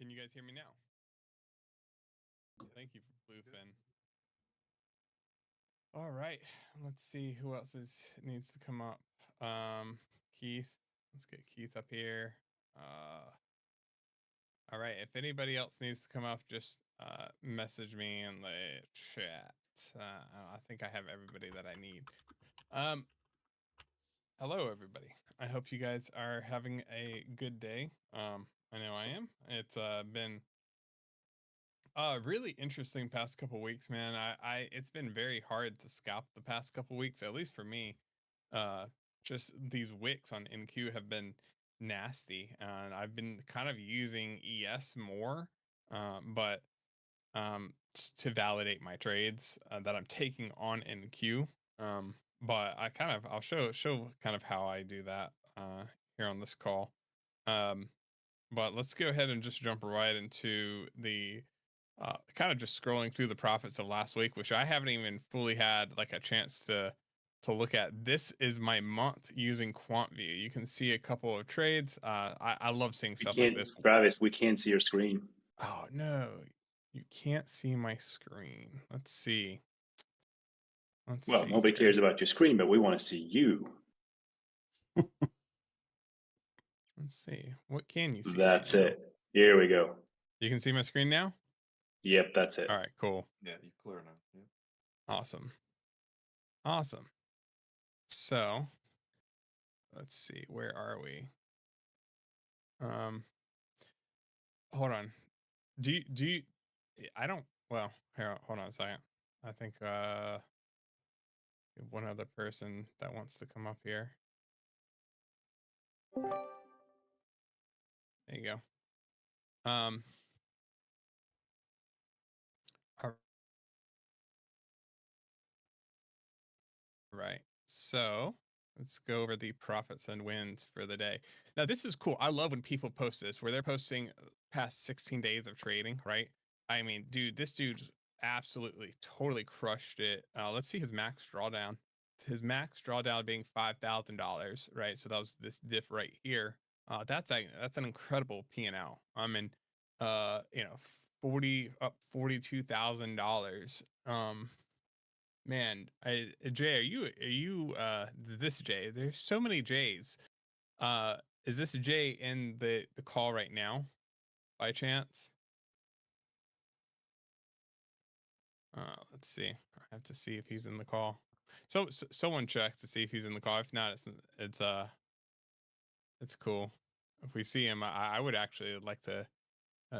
Can you guys hear me now? Thank you, Bluefin. All right, let's see who else needs to come up. Keith, let's get Keith up here. All right, if anybody else needs to come up, just message me in the chat. I think I have everybody that I need. Hello, everybody. I hope you guys are having a good day. I know I am. It's been really interesting past couple weeks, man. It's been very hard to scalp the past couple weeks, at least for me. Just these wicks on NQ have been nasty, and I've been kind of using ES more, but to validate my trades that I'm taking on NQ. But I'll show kind of how I do that here on this call. But let's go ahead and just jump right into the kind of just scrolling through the profits of last week, which I haven't even fully had like a chance to look at. This is my month using QuantVue. You can see a couple of trades. I love seeing stuff like this. Travis, we can't see your screen. Oh no, you can't see my screen. Let's see. Well, nobody cares about your screen, but we want to see you. Let's see. What can you see? That's it. Here we go. You can see my screen now? Yep, that's it. All right, cool. Yeah, you're clear now. Yep. Awesome. Awesome. So let's see, where are we? Hold on. Do you I don't, well, here, hold on a second. I think we have one other person that wants to come up here. Right. There you go. All right. So let's go over the profits and wins for the day. Now, this is cool. I love when people post this, where they're posting past 16 days of trading, right? I mean, dude, this dude's absolutely totally crushed it. Let's see his max drawdown. His max drawdown being $5,000, right? So that was this diff right here. That's an incredible P&L. I mean, you know, $42,000. Man, Jay, are you this Jay? There's so many Jays. Is this Jay in the call right now by chance? Let's see. I have to see if he's in the call. So someone check to see if he's in the call. If not, it's cool. If we see him, I would actually like to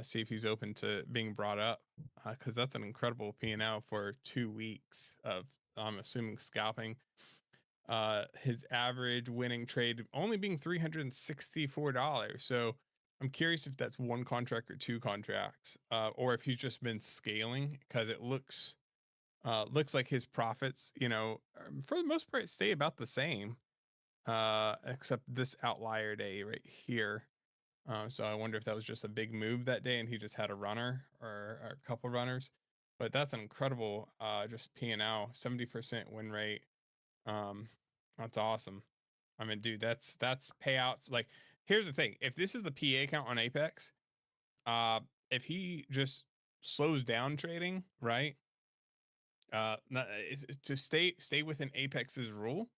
see if he's open to being brought up, because that's an incredible P&L for 2 weeks of, I'm assuming, scalping. His average winning trade only being $364. So I'm curious if that's one contract or two contracts, or if he's just been scaling, because it looks like his profits, you know, for the most part stay about the same, except this outlier day right here. So I wonder if that was just a big move that day and he just had a runner or a couple runners. But that's an incredible just P&L, 70% win rate. That's awesome. I mean, dude, that's payouts. Like, here's the thing. If this is the PA account on Apex, if he just slows down trading, right? To stay within Apex's rule,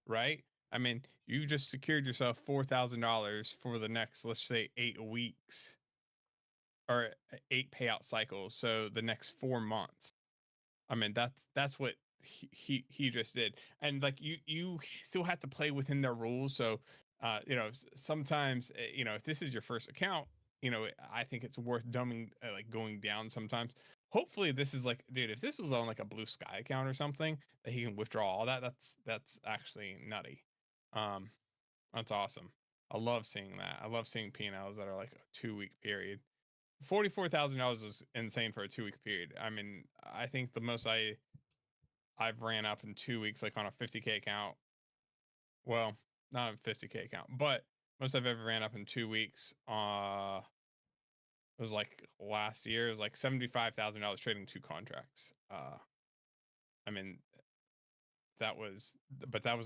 right? I mean, you just secured yourself $4,000 for the next, let's say, 8 weeks or 8 payout cycles. So the next 4 months. I mean, that's what he just did. And like you still have to play within their rules. So, you know, sometimes, you know, if this is your first account, you know, I think it's worth dumbing, like going down sometimes. Hopefully this is like, dude, if this was on like a Blue Sky account or something that he can withdraw all that, that's actually nutty. That's awesome. I love seeing that. I love seeing P&Ls that are like a 2-week period. $44,000 is insane for a 2-week period. I mean, I think the most I've ran up in 2 weeks, like on a 50K account. Well, not a 50K account, but most I've ever ran up in 2 weeks. It was like last year. It was like $75,000 trading 2 contracts. I mean, that was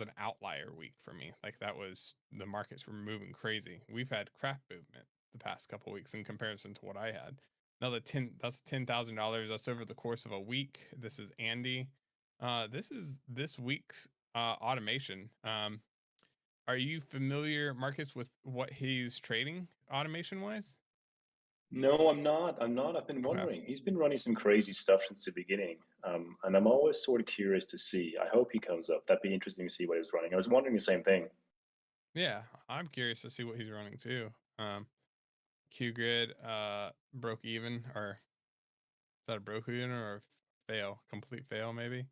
an outlier week for me. Like, that was, the markets were moving crazy. We've had crap movement the past couple weeks in comparison to what I had. Another that's $10,000. That's over the course of a week. This is Andy. This is this week's automation. Are you familiar, Marcus, with what he's trading automation wise? No, I'm not. I'm not. I've been Okay. wondering. He's been running some crazy stuff since the beginning, and I'm always sort of curious to see. I hope he comes up. That'd be interesting to see what he's running. I was wondering the same thing. Yeah, I'm curious to see what he's running too. Q grid broke even, or is that a broke even or a fail? Complete fail maybe.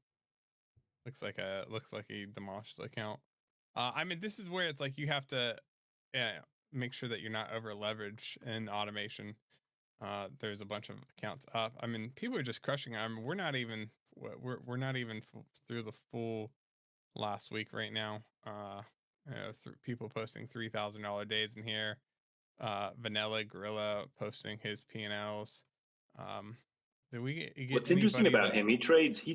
Looks like he demolished the account. I mean, this is where it's like you have to make sure that you're not over leveraged in automation. There's a bunch of accounts up. I mean, people are just crushing. I mean, we're not even through the full last week right now. People posting $3,000 days in here. Vanilla Gorilla posting his P&Ls. Um, did we get What's interesting anybody about that? him, he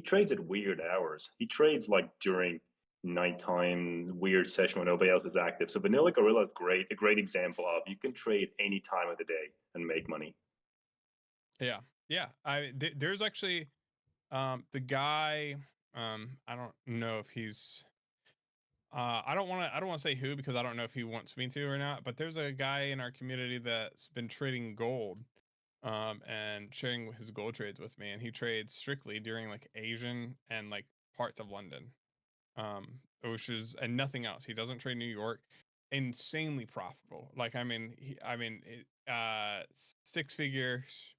trades at weird hours. He trades like during nighttime, weird session when nobody else is active. So Vanilla Gorilla is a great example of you can trade any time of the day and make money. Yeah, yeah. There's actually the guy. I don't know if he's. I don't want to say who because I don't know if he wants me to or not. But there's a guy in our community that's been trading gold, and sharing his gold trades with me, and he trades strictly during like Asian and like parts of London, which is and nothing else. He doesn't trade New York. Insanely profitable. Like six figures,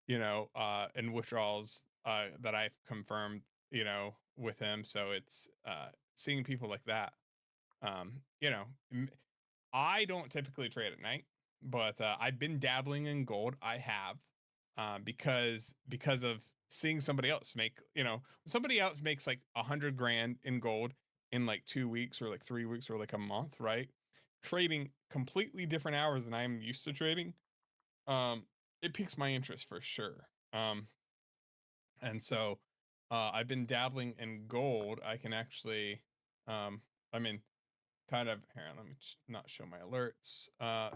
in withdrawals that I've confirmed, with him. So it's seeing people like that. Um, you know, I don't typically trade at night, but I've been dabbling in gold. I have, because of seeing somebody else make, somebody else makes like 100 grand in gold in like 2 weeks or like 3 weeks or like a month, right? Trading completely different hours than I'm used to trading. Um, it piques my interest for sure. And so I've been dabbling in gold. I can actually, I mean, kind of here, let me just not show my alerts.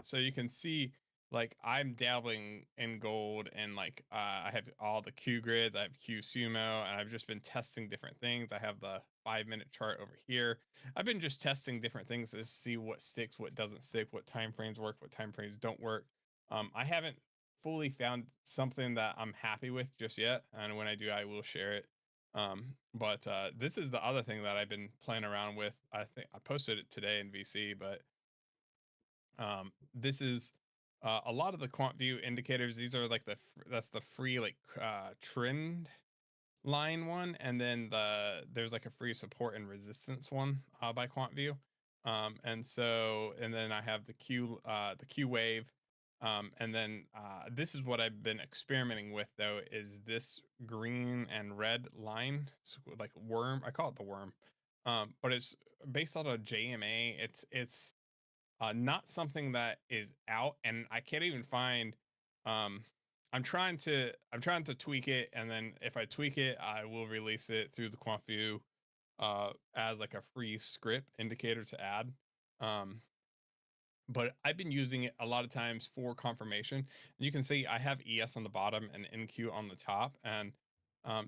So you can see like I'm dabbling in gold, and like I have all the Q grids, I have Q sumo, and I've just been testing different things. I have the 5 minute chart over here. I've been just testing different things to see what sticks, what doesn't stick, what time frames work, what time frames don't work. I haven't fully found something that I'm happy with just yet, and when I do I will share it. But this is the other thing that I've been playing around with. I think I posted it today in VC, but this is a lot of the QuantVue indicators. These are like that's the free like trend line one, and then there's like a free support and resistance one by QuantVue. And then I have the Q wave. And then this is what I've been experimenting with though, is this green and red line. It's like worm. I call it the worm. But it's based on a JMA. It's not something that is out, and I can't even find. Um, I'm trying to tweak it, and then if I tweak it, I will release it through the QuantView as like a free script indicator to add. Um, but I've been using it a lot of times for confirmation. You can see I have ES on the bottom and NQ on the top. And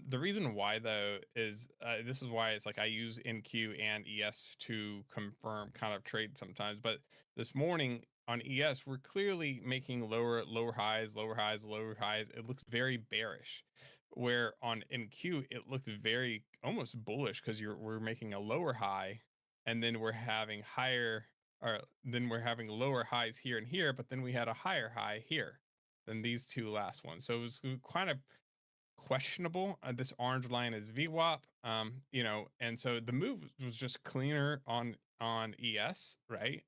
the reason why, though, is this is why it's like I use NQ and ES to confirm kind of trade sometimes. But this morning on ES, we're clearly making lower highs, lower highs, lower highs. It looks very bearish. Where on NQ, it looks very almost bullish because we're making a lower high, and then we're having higher, or then we're having lower highs here and here, but then we had a higher high here than these two last ones. So it was kind of questionable. This orange line is VWAP, and so the move was just cleaner on ES, right?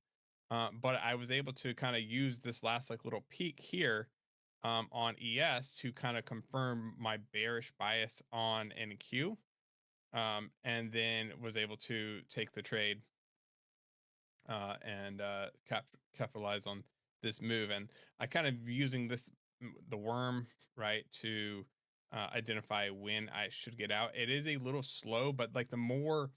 But I was able to kind of use this last like little peak here on ES to kind of confirm my bearish bias on NQ, and then was able to take the trade and capitalize on this move. And I kind of using the worm, right, to identify when I should get out. It is a little slow, but like the more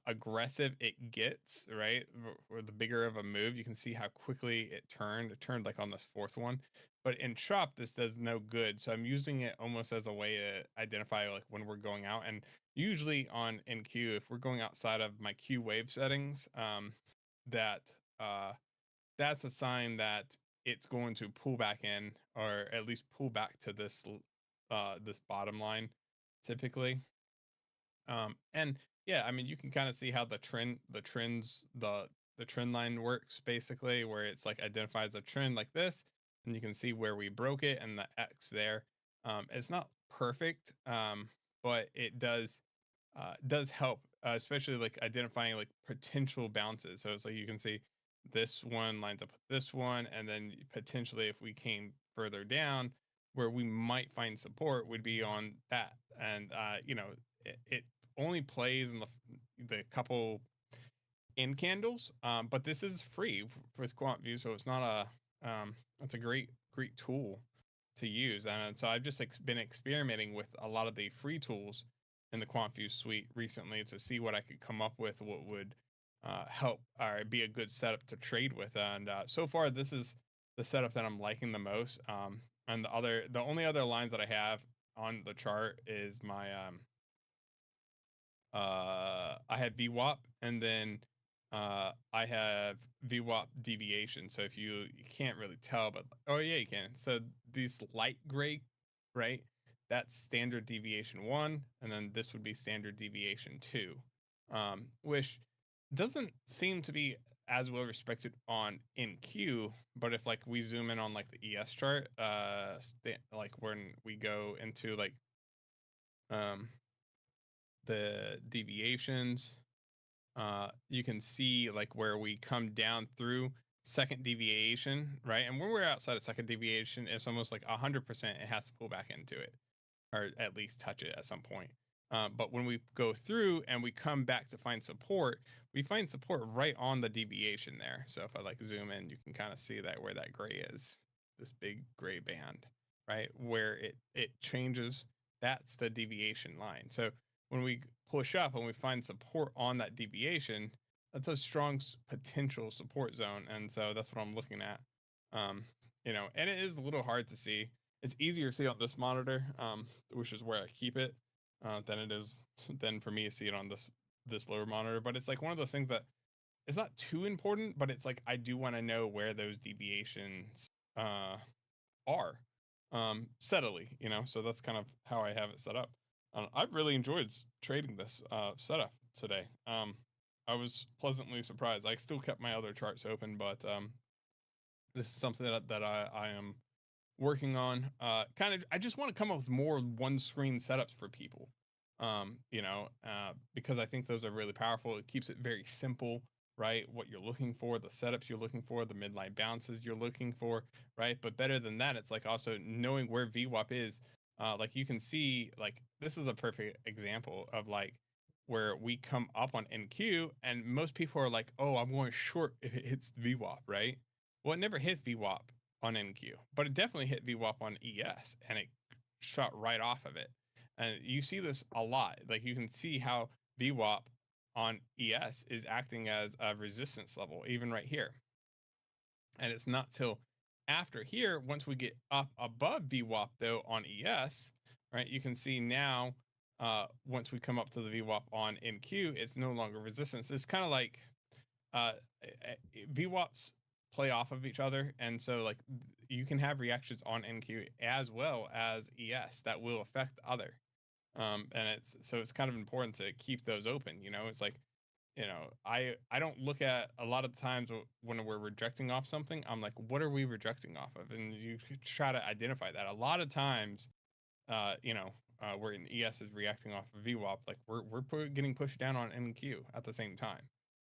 aggressive it gets, right? Or the bigger of a move, you can see how quickly it turned. It turned like on this fourth one, but in chop, this does no good. So I'm using it almost as a way to identify like when we're going out. And usually on NQ, if we're going outside of my Q wave settings, that that's a sign that it's going to pull back in, or at least pull back to this bottom line, typically. And yeah, I mean, you can kind of see how the trend line works, basically, where it's like identifies a trend like this, and you can see where we broke it and the X there. It's not perfect, but it does help, especially like identifying like potential bounces. So it's like you can see this one lines up with this one, and then potentially if we came further down, where we might find support would be on that. And it only plays in the couple in candles, but this is free with QuantVue, so it's not it's a great tool to use. And so I've just been experimenting with a lot of the free tools in the QuantVue suite recently to see what I could come up with, what would help or be a good setup to trade with. And so far, this is the setup that I'm liking the most. And the only other lines that I have on the chart is my I have VWAP, and then I have VWAP deviation. So if you can't really tell, but oh yeah, you can. So these light gray, right? That's standard deviation 1, and then this would be standard deviation 2, which doesn't seem to be as well respected on NQ. But if like we zoom in on like the ES chart, like when we go into like um the deviations, you can see like where we come down through second deviation, right? And when we're outside of second deviation, it's almost like 100% it has to pull back into it, or at least touch it at some point. But when we go through and we come back to find support, we find support right on the deviation there. So if I like zoom in, you can kind of see that where that gray is, this big gray band, right? Where it changes, that's the deviation line. So when we push up and we find support on that deviation, that's a strong potential support zone. And so that's what I'm looking at. Um, and it is a little hard to see. It's easier to see on this monitor, which is where I keep it, than it is than for me to see it on this lower monitor. But it's like one of those things that it's not too important, but it's like I do want to know where those deviations are, steadily, so that's kind of how I have it set up. I've really enjoyed trading this setup today. I was pleasantly surprised. I still kept my other charts open, but this is something that I am working on. Kind of, I just want to come up with more one screen setups for people. Because I think those are really powerful. It keeps it very simple, right? What you're looking for, the setups you're looking for, the midline bounces you're looking for, right? But better than that, it's like also knowing where VWAP is. Like you can see, like this is a perfect example of like where we come up on NQ, and most people are like, "Oh, I'm going short if it hits VWAP," right? Well, it never hit VWAP on NQ, but it definitely hit VWAP on ES, and it shot right off of it. And you see this a lot. Like you can see how VWAP on ES is acting as a resistance level, even right here. And it's not till after here, once we get up above VWAP though on ES, right? You can see now, once we come up to the VWAP on NQ, it's no longer resistance. It's kind of like uh, VWAPs play off of each other, and so like you can have reactions on NQ as well as ES that will affect the other. And it's kind of important to keep those open. It's like I don't look at a lot of times when we're rejecting off something. I'm like, what are we rejecting off of? And you try to identify that. A lot of times, where an ES is reacting off of VWAP, like we're getting pushed down on NQ at the same time.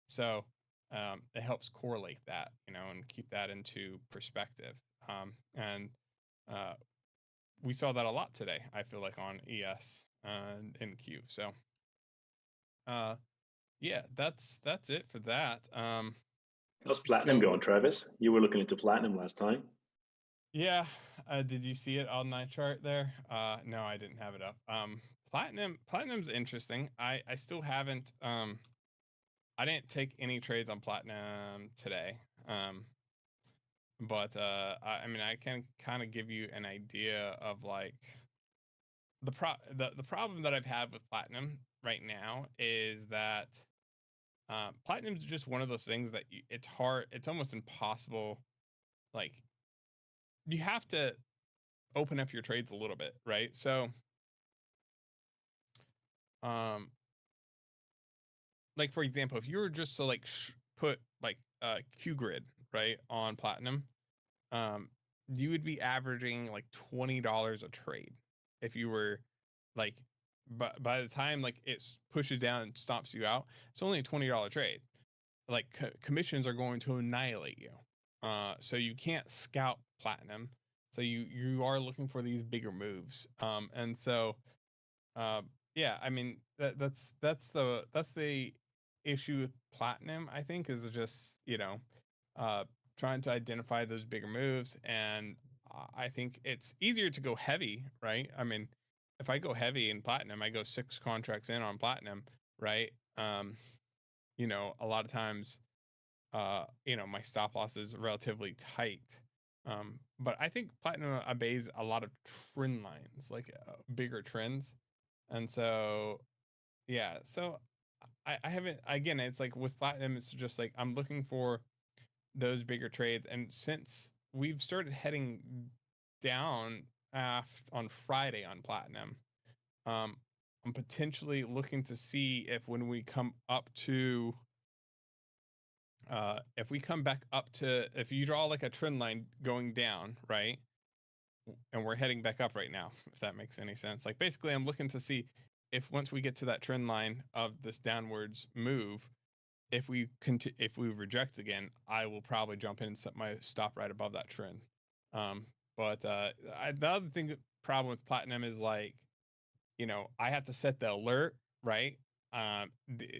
So it helps correlate that, and keep that into perspective. And we saw that a lot today, I feel like, on ES and NQ. So yeah, that's it for that. How's Just platinum go. going, Travis? You were looking into platinum last time. Yeah, did you see it on my chart there? No, I didn't have it up. Platinum's interesting. I still haven't I didn't take any trades on platinum today. But I mean, I can kind of give you an idea of like the problem that I've had with platinum right now is that platinum is just one of those things that it's hard, it's almost impossible. Like you have to open up your trades a little bit, right? So, um, like for example, if you were just to like put like Q grid right on platinum, um, you would be averaging like $20 a trade if you were like, but by the time like it pushes down and stomps you out, it's only a $20 trade. Like commissions are going to annihilate you. So you can't scout platinum. So you are looking for these bigger moves. And so uh, yeah, I mean that's the issue with platinum. I think is just uh, trying to identify those bigger moves, and I think it's easier to go heavy, right? I mean, if I go heavy in platinum, I go 6 contracts in on platinum, right? A lot of times, my stop loss is relatively tight. But I think platinum obeys a lot of trend lines, like bigger trends. And so, yeah, so I haven't, again, it's like with platinum, it's just like I'm looking for those bigger trades. And since we've started heading down on Friday on platinum, um, I'm potentially looking to see if when we come up to, if we come back up to, if you draw like a trend line going down, right? And we're heading back up right now, if that makes any sense. Like basically, I'm looking to see if once we get to that trend line of this downwards move, if we reject again, I will probably jump in and set my stop right above that trend. Um, but the other thing, problem with platinum is like, I have to set the alert, right?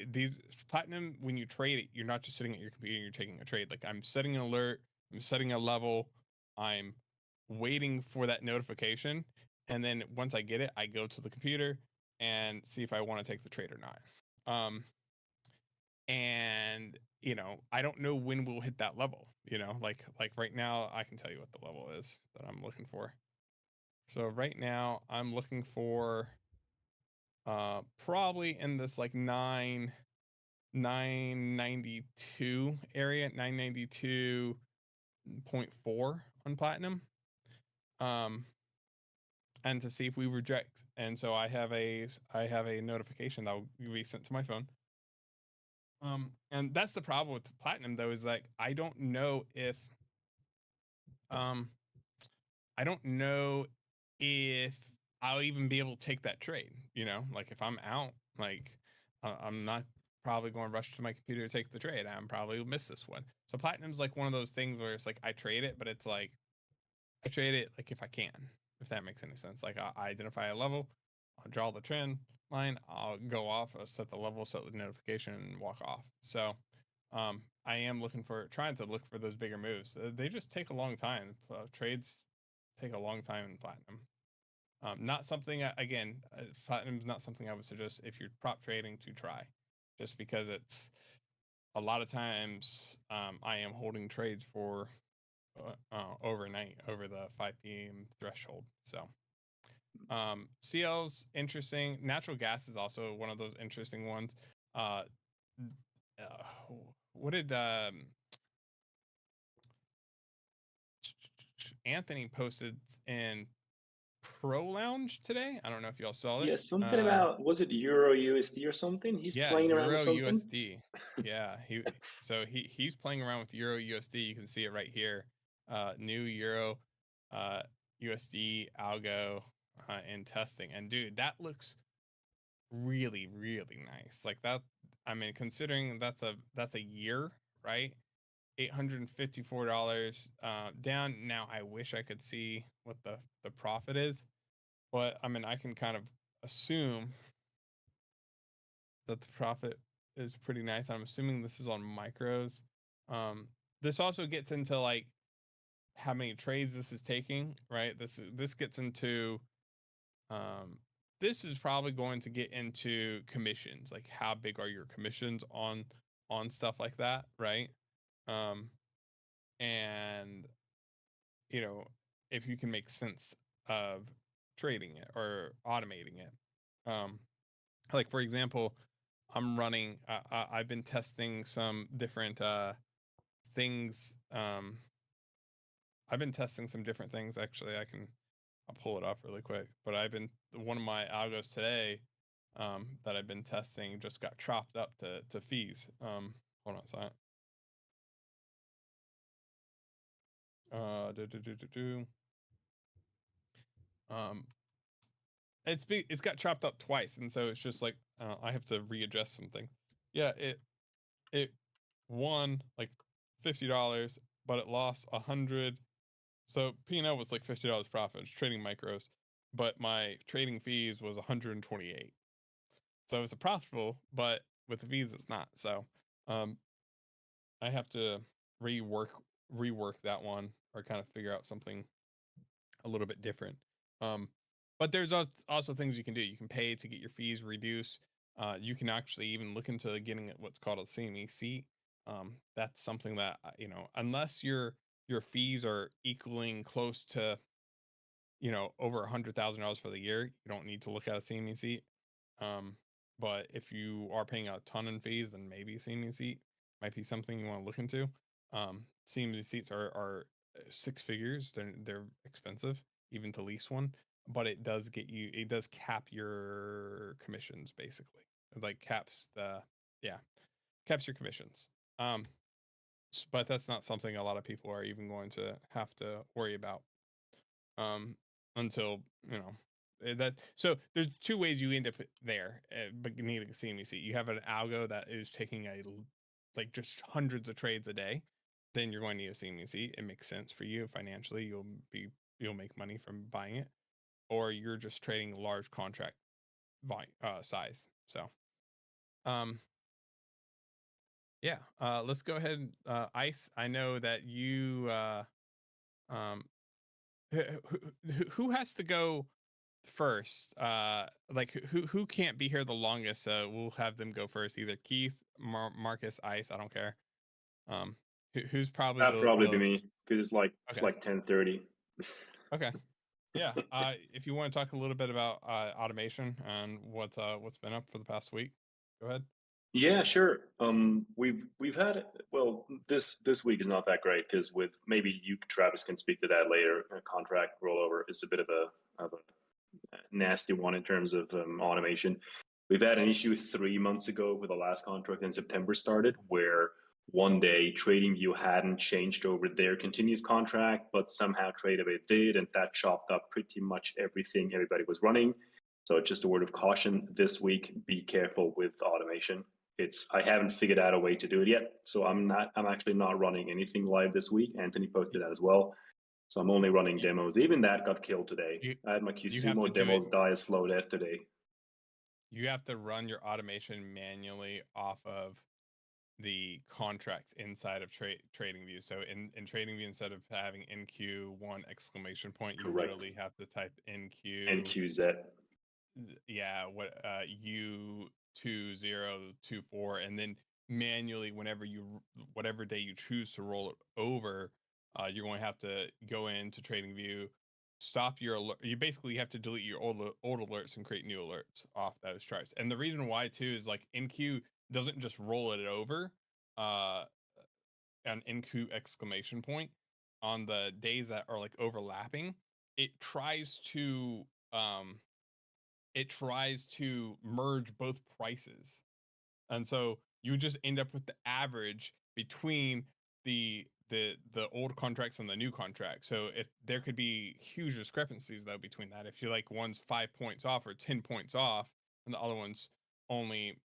These platinum, when you trade it, you're not just sitting at your computer, you're taking a trade. Like I'm setting an alert, I'm setting a level, I'm waiting for that notification. And then once I get it, I go to the computer and see if I want to take the trade or not. And I don't know when we'll hit that level, like right now I can tell you what the level is that I'm looking for. So right now I'm looking for probably in this like 992 area, 992.4 on platinum. And to see if we reject. And so I have a notification that will be sent to my phone. And that's the problem with platinum though, is like um I don't know if I'll even be able to take that trade, like if I'm out, like I'm not probably going to rush to my computer to take the trade. I'm probably will miss this one. So platinum's like one of those things where it's like I trade it, but it's like I trade it like if I can, if that makes any sense. Like I identify a level, I'll draw the trend line, I'll go off, I'll set the level, set the notification, and walk off. So I am trying to look for those bigger moves. They just take a long time. Trades take a long time in platinum. Not something, again, platinum is not something I would suggest if you're prop trading to try, just because it's a lot of times I am holding trades for overnight over the 5 p.m. threshold. So CL's interesting. Natural gas is also one of those interesting ones. Uh, what did Anthony posted in Pro Lounge today? I don't know if y'all saw it. Yeah, something about, was it Euro USD or something? He's Yeah, playing around with Euro something. USD. Yeah, he's playing around with Euro USD. You can see it right here. New Euro uh, USD algo in testing. And dude, that looks really really nice. Like that, I mean, considering that's a year, right? $854 down. Now I wish I could see what the profit is, but I mean, I can kind of assume that the profit is pretty nice. I'm assuming this is on micros. Um, this also gets into like how many trades this is taking, right? This gets into um, this is probably going to get into commissions, like how big are your commissions on on stuff like that, right? Um, and you know, if you can make sense of trading it or automating it. Um, like for example, I've been testing some different things. I've been testing some different things. Actually, I'll pull it up really quick. But one of my algos today that I've been testing just got chopped up to fees. Hold on a second. Do, do, do, do, do. Um, it's got chopped up twice, and so it's just like I have to readjust something. Yeah, it won like $50, but it lost 100. So P&L was like $50 profit. It's trading micros, but my trading fees was 128. So it's a profitable, but with the fees it's not. So um, I have to rework rework that one or kind of figure out something a little bit different. Um, but there's also things you can do. You can pay to get your fees reduced. You can actually even look into getting what's called a CME seat. That's something that unless your fees are equaling close to over $100,000 for the year, you don't need to look at a CME seat. Um, but if you are paying a ton in fees, then maybe a CME seat might be something you want to look into. CME seats are six figures. They're expensive, even to lease one. But it does cap your commissions basically. It like yeah, caps your commissions. Um, but that's not something a lot of people are even going to have to worry about um, until that. So there's two ways you end up there at beginning of CMEC. You have an algo that is taking like just hundreds of trades a day. Then you're going to need a CMEC. It makes sense for you financially. You'll make money from buying it, or you're just trading large contract volume size. So um yeah, let's go ahead and Ice. I know that you um who has to go first? Like who can't be here the longest? We'll have them go first. Either Keith, Marcus, Ice. I don't care. Who's probably That'd probably be the me because it's okay, like 10:30. okay, yeah. If you want to talk a little bit about automation and what's been up for the past week, go ahead. Yeah, sure. We've had this week is not that great because with maybe you Travis can speak to that later. Contract rollover is a bit of a nasty one in terms of automation. We've had an issue 3 months ago with the last contract in September started where one day TradingView hadn't changed over their continuous contract, but somehow TradeAway did, and that chopped up pretty much everything everybody was running. So just a word of caution this week: be careful with automation. I haven't figured out a way to do it yet, so I'm actually not running anything live this week. Anthony posted that as well. So I'm only running You demos. Even that got killed today. you, I had my you have to QSumo do it. demos die a slow death today. You have to run your automation manually off of the contracts inside of TradingView. So in TradingView, instead of having NQ1 exclamation point, you Correct. literally have to type NQ, NQZ. yeah, what U2024, and then manually whatever day you choose to roll it over, you're going to have to go into TradingView, stop your alert. You basically have to delete your old alerts and create new alerts off those charts. And the reason why too is like NQ doesn't just roll it over, uh, an NQ exclamation point on the days that are like overlapping. It tries to um merge both prices. And so you just end up with the average between the old contracts and the new contract. So if there could be huge discrepancies though between that, if you're like one's 5 points off or 10 points off, and the other one's only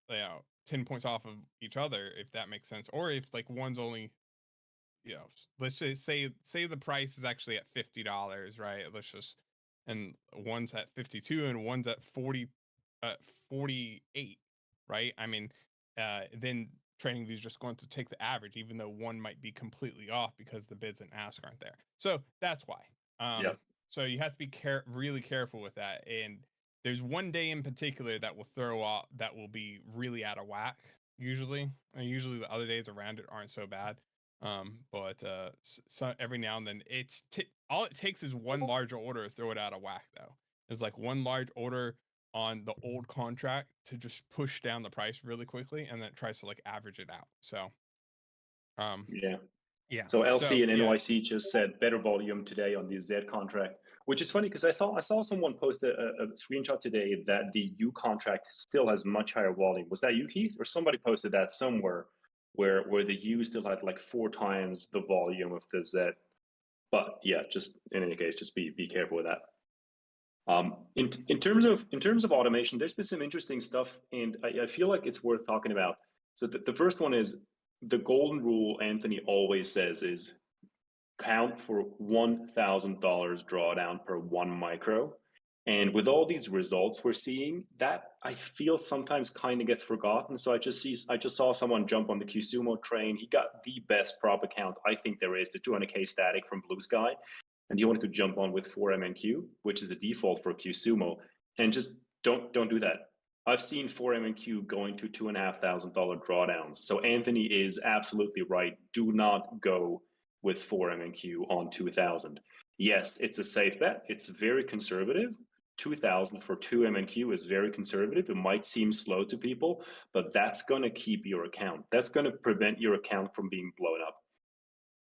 10 points off of each other, if that makes sense, or if like one's only let's just say the price is actually at $50, right? Let's just and one's at 52 and one's at 48, right? I mean, then TradingView is just going to take the average, even though one might be completely off because the bids and ask aren't there. So that's why. Yep. So you have to be really careful with that. And there's one day in particular that will throw out that will be really out of whack. usually. Usually the other days around it aren't so bad. But so every now and then all it takes is one large order to throw it out of whack though. It's like one large order on the old contract to just push down the price really quickly, and then it tries to like average it out. So um Yeah. yeah. So LC So and yeah. NYC just said better volume today on the Z contract, which is funny because I saw someone post a screenshot today that the U contract still has much higher volume. Was that you, Keith, or somebody posted that somewhere where the U still had like 4 times the volume of the Z? But yeah, just in any case, just be careful with that. In terms of automation, there's been some interesting stuff, and I feel like it's worth talking about. So the first one is the golden rule. Anthony always says is count for $1,000 drawdown per 1 micro. And with all these results we're seeing, that I feel sometimes kind of gets forgotten. So I just saw someone jump on the QSumo train. He got the best prop account I think there is, the 200K static from Blue Sky, and he wanted to jump on with 4MNQ, which is the default for QSumo, and just don't do that. I've seen 4MNQ going to $2,500 drawdowns. So Anthony is absolutely right. Do not go with 4MNQ on 2000. Yes, it's a safe bet. It's very conservative. 2000 for 2MNQ is very conservative. It might seem slow to people, but that's going to keep your account. That's going to prevent your account from being blown up.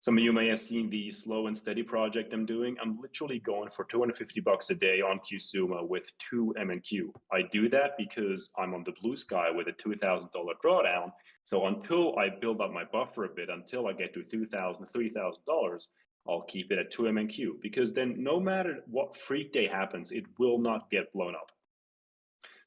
Some of you may have seen the slow and steady project I'm doing. I'm literally going for $250 a day on QSumo with 2MNQ. I do that because I'm on the Blue Sky with a $2,000 drawdown. So until I build up my buffer a bit, until I get to $2,000, $3,000, I'll keep it at 2MNQ, because then no matter what freak day happens, it will not get blown up.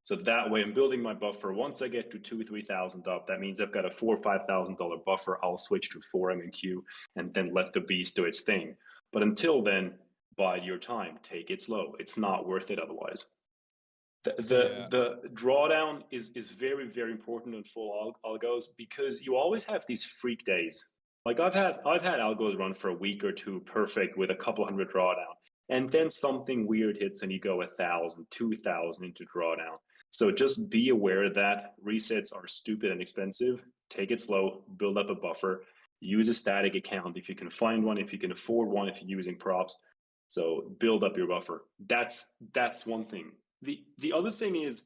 So that way I'm building my buffer. Once I get to 3,000 up, that means I've got a $4,000 or $5,000 buffer. I'll switch to 4MNQ and then let the beast do its thing. But until then, bide your time. Take it slow. It's not worth it otherwise. Yeah. The drawdown is very, very important in full algos, because you always have these freak days. Like I've had algos run for a week or two perfect with a couple hundred drawdown, and then something weird hits and you go 1,000, 2,000 into drawdown. So just be aware that resets are stupid and expensive. Take it slow, build up a buffer, use a static account if you can find one, if you can afford one, if you're using props. So build up your buffer. That's one thing. The other thing is,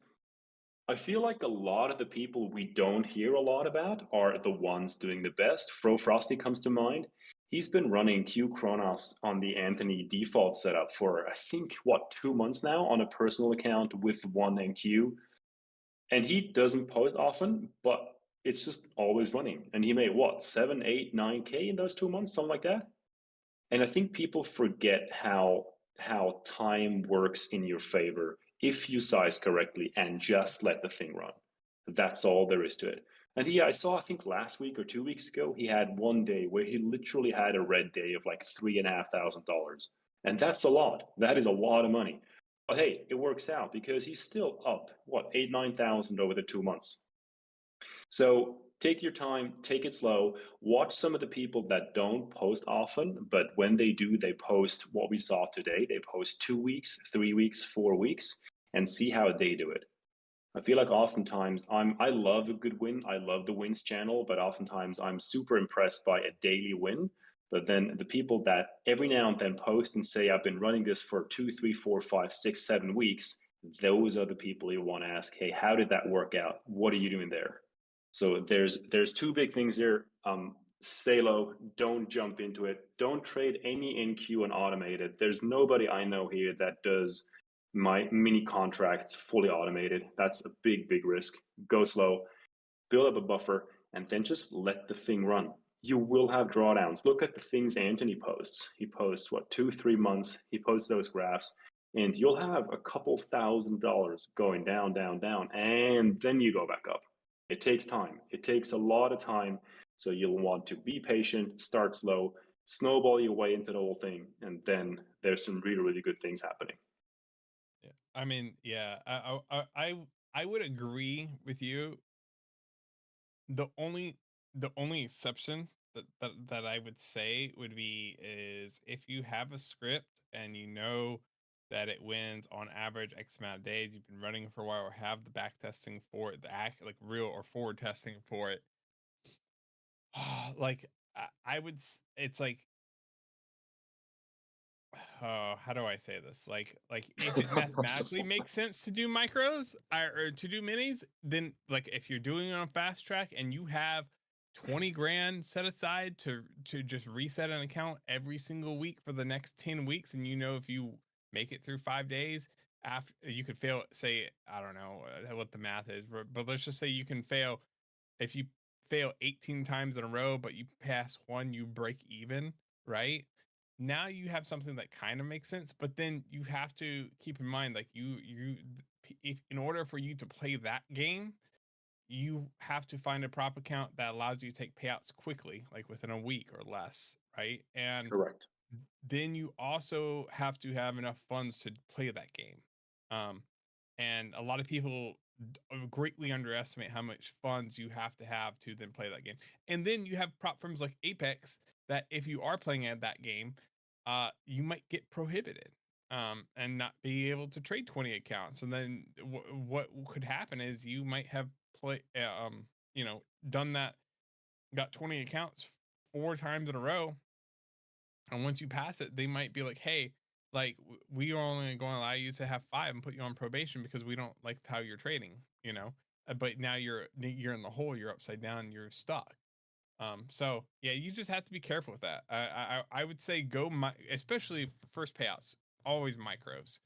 I feel like a lot of the people we don't hear a lot about are the ones doing the best. Fro Frosty comes to mind. He's been running Q Kronos on the Anthony default setup for, I think, what, 2 months now on a personal account with 1NQ. And he doesn't post often, but it's just always running. And he made what, 7, 8, 9K in those 2 months, something like that. And I think people forget how time works in your favor if you size correctly and just let the thing run. That's all there is to it. And yeah, I saw, I think last week or 2 weeks ago, he had one day where he literally had a red day of like $3,500. And that's a lot. That is a lot of money. But hey, it works out because he's still up, what, 8, 9,000 over the 2 months. So take your time, take it slow. Watch some of the people that don't post often, but when they do, they post what we saw today. They post 2 weeks, 3 weeks, 4 weeks, and see how they do it. I feel like oftentimes I love a good win. I love the wins channel, but oftentimes I'm super impressed by a daily win. But then the people that every now and then post and say, I've been running this for 2, 3, 4, 5, 6, 7 weeks, those are the people you want to ask, hey, how did that work out? What are you doing there? So there's two big things here. Stay low, don't jump into it. Don't trade any NQ and automated. There's nobody I know here that does my mini contracts fully automated. That's a big, big risk. Go slow, build up a buffer, and then just let the thing run. You will have drawdowns. Look at the things Anthony posts. He posts what, 2, 3 months. He posts those graphs, and you'll have a couple $1,000s going down, down, down, and then you go back up. It takes time. It takes a lot of time. So you'll want to be patient, start slow, snowball your way into the whole thing, and then there's some really, really good things happening. Yeah. I mean, yeah, I would agree with you. The only the only exception that I would say would be is if you have a script and you know that it wins on average X amount of days. You've been running for a while, or have the back testing for it, the act like real or forward testing for it. Like I would, it's like, oh, how do I say this? Like if it mathematically makes sense to do micros or to do minis, then like if you're doing it on fast track and you have 20 grand set aside to just reset an account every single week for the next 10 weeks, and you know if you make it through 5 days after, you could fail, say, I don't know what the math is, but let's just say you can fail. If you fail 18 times in a row, but you pass one, you break even, right? Now you have something that kind of makes sense, but then you have to keep in mind, like if in order for you to play that game, you have to find a prop account that allows you to take payouts quickly, like within a week or less, right? And Correct. then you also have to have enough funds to play that game. Um, and a lot of people greatly underestimate how much funds you have to then play that game. And then you have prop firms like Apex that if you are playing at that game, you might get prohibited and not be able to trade 20 accounts. And then what could happen is you might have you know, done that, got 20 accounts 4 times in a row, and once you pass it, they might be like, "Hey, like we are only going to allow you to have 5 and put you on probation because we don't like how you're trading," you know. But now you're in the hole, you're upside down, you're stuck. So yeah, you just have to be careful with that. I would say especially for first payouts, always micros,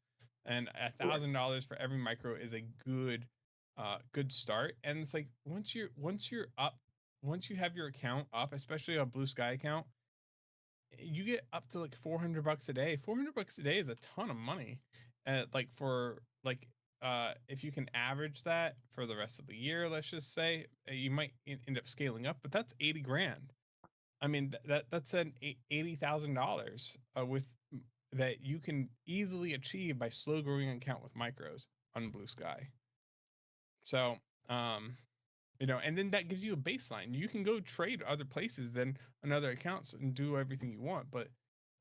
and Correct. $1,000 for every micro is a good start. And it's like once you're up, once you have your account up, especially a Blue Sky account, you get up to like 400 bucks a day. 400 bucks a day is a ton of money. Like for like if you can average that for the rest of the year, let's just say, you might end up scaling up, but that's 80 grand. I mean, that's an $80,000 with that you can easily achieve by slow growing an account with micros on Blue Sky. So, you know, and then that gives you a baseline. You can go trade other places than on other accounts and do everything you want, but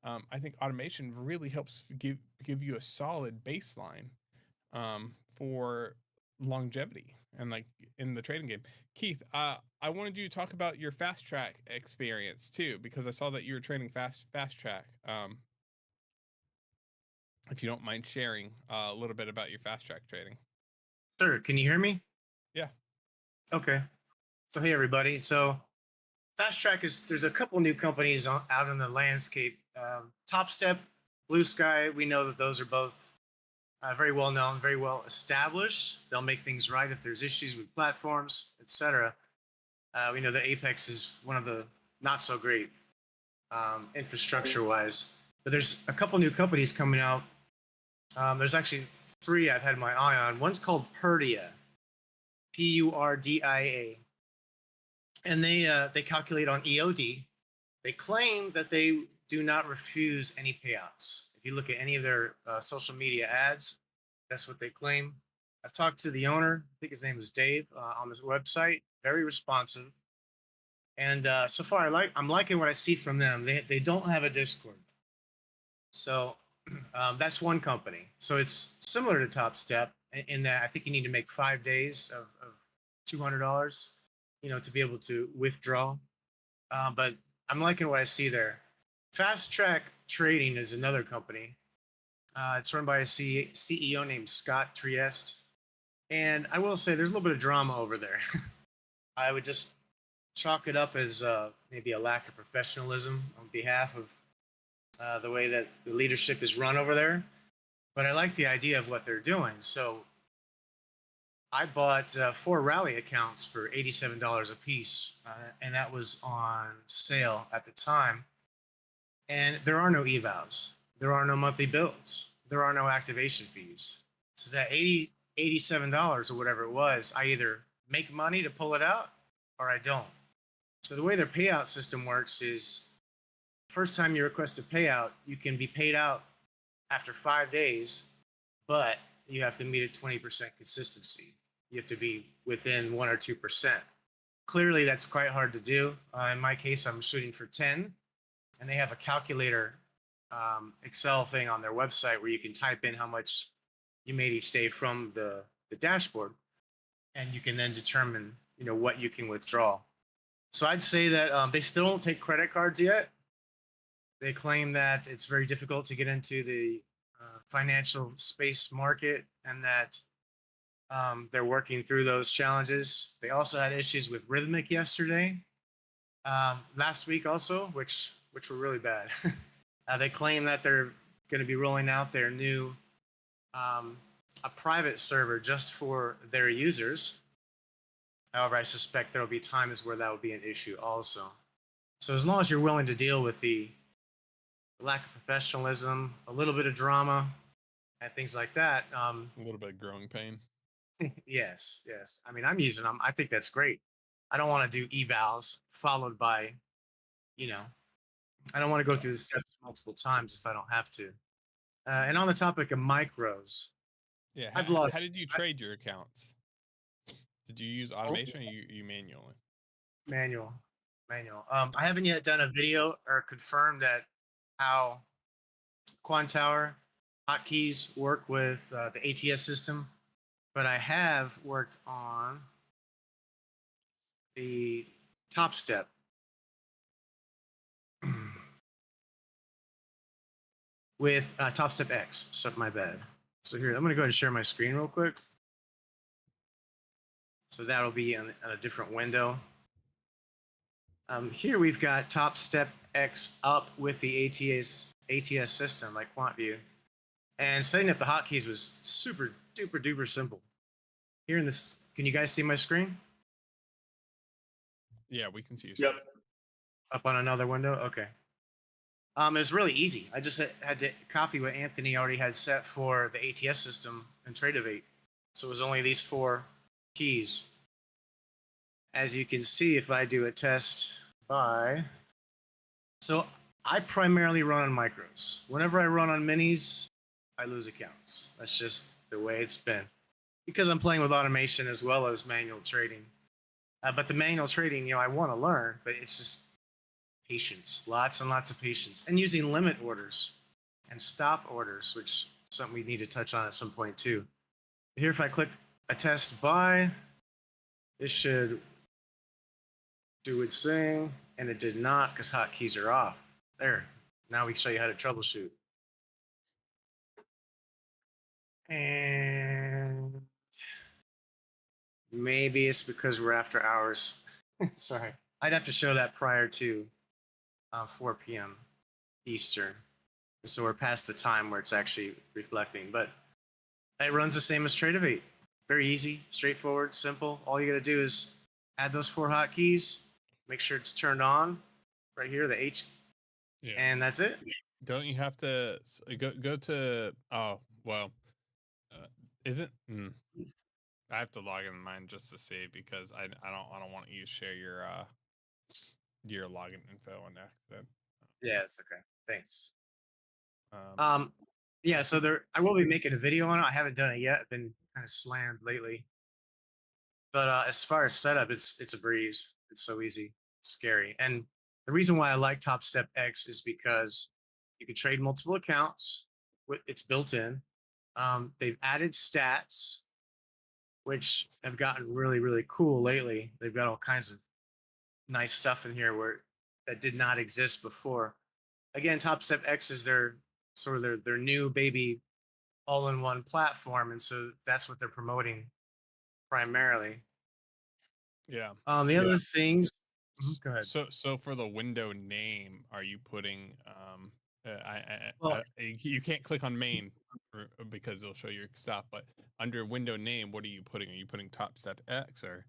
I think automation really helps give you a solid baseline for longevity and like in the trading game. Keith, I wanted you to talk about your fast track experience too, because I saw that you were trading fast track. If you don't mind sharing a little bit about your fast track trading. Sure. Can you hear me? Yeah. Okay. So, hey, everybody. So, Fast Track there's a couple new companies out in the landscape. Top Step, Blue Sky, we know that those are both very well known, very well established. They'll make things right if there's issues with platforms, etc. We know that Apex is one of the not so great infrastructure wise. But there's a couple new companies coming out. There's actually 3 I've had my eye on. One's called Purdia, Purdia, and they calculate on EOD. They claim that they do not refuse any payouts. If you look at any of their social media ads, that's what they claim. I've talked to the owner. I think his name is Dave on this website. Very responsive, and so far I'm liking what I see from them. They don't have a Discord, so that's one company. So it's similar to Top Step in that I think you need to make 5 days of $200, you know, to be able to withdraw. But I'm liking what I see there. Fast Track Trading is another company. It's run by a CEO named Scott Trieste. And I will say there's a little bit of drama over there. I would just chalk it up as maybe a lack of professionalism on behalf of the way that the leadership is run over there. But I like the idea of what they're doing. So I bought 4 rally accounts for $87 a piece, and that was on sale at the time. And there are no evals, there are no monthly bills, there are no activation fees. So that $87 or whatever it was, I either make money to pull it out or I don't. So the way their payout system works is first time you request a payout, you can be paid out after 5 days, but you have to meet a 20% consistency. You have to be within 1 or 2%. Clearly, that's quite hard to do. In my case, I'm shooting for 10, and they have a calculator Excel thing on their website where you can type in how much you made each day from the dashboard, and you can then determine what you can withdraw. So I'd say that they still don't take credit cards yet. They claim that it's very difficult to get into the financial space market, and that they're working through those challenges. They also had issues with Rhythmic yesterday, last week also, which were really bad. They claim that they're going to be rolling out their new a private server just for their users. However, I suspect there will be times where that will be an issue also. So as long as you're willing to deal with the lack of professionalism, a little bit of drama, and things like that, A little bit of growing pain. yes. I mean, I'm using them. I think that's great. I don't want to do evals followed by, you know, I don't want to go through the steps multiple times if I don't have to. And on the topic of micros, Yeah. I've lost How did you trade your accounts? Did you use automation or you manually? manual. I haven't yet done a video or confirmed that how Quant Tower hotkeys work with the ATS system, but I have worked on the top step. With Top Step X. So my bad. So here, I'm going to go ahead and share my screen real quick. So that'll be on a different window. Here we've got Top Step X up with the ATS system like QuantVue. And setting up the hotkeys was super duper duper simple. Here in this, can you guys see my screen? Yeah, we can see you. Yep. Up on another window? Okay. It's really easy. I just had to copy what Anthony already had set for the ATS system and Tradivate. So it was only these 4 keys. As you can see, if I do a test by, so I primarily run on micros. Whenever I run on minis, I lose accounts. That's just the way it's been, because I'm playing with automation as well as manual trading. But the manual trading, I want to learn, but it's just patience, lots and lots of patience, and using limit orders and stop orders, which is something we need to touch on at some point too. Here, if I click a test buy, this should do its thing, and it did not because hotkeys are off. There, now we show you how to troubleshoot. And maybe it's because we're after hours. Sorry, I'd have to show that prior to 4 p.m. Eastern. So we're past the time where it's actually reflecting, but it runs the same as Tradivate. Very easy, straightforward, simple. All you got to do is add those 4 hotkeys, make sure it's turned on right here, the H, and that's it. Don't you have to go to? Oh well, isn't? I have to log in mine just to see, because I don't want you to share your login info on accident. Yeah, it's okay. Thanks. Yeah, so I will be making a video on it. I haven't done it yet. I've been kind of slammed lately. But as far as setup, it's a breeze. It's so easy, scary. And the reason why I like Top Step X is because you can trade multiple accounts. It's built in. They've added stats, which have gotten really, really cool lately. They've got all kinds of nice stuff in here that did not exist before. Again, Top Step X is their new baby all-in-one platform, and so that's what they're promoting primarily. Yeah. The other things. Go ahead. So for the window name, are you putting Well, you can't click on main because it'll show your stuff, but under window name, what are you putting? Are you putting Top Step X or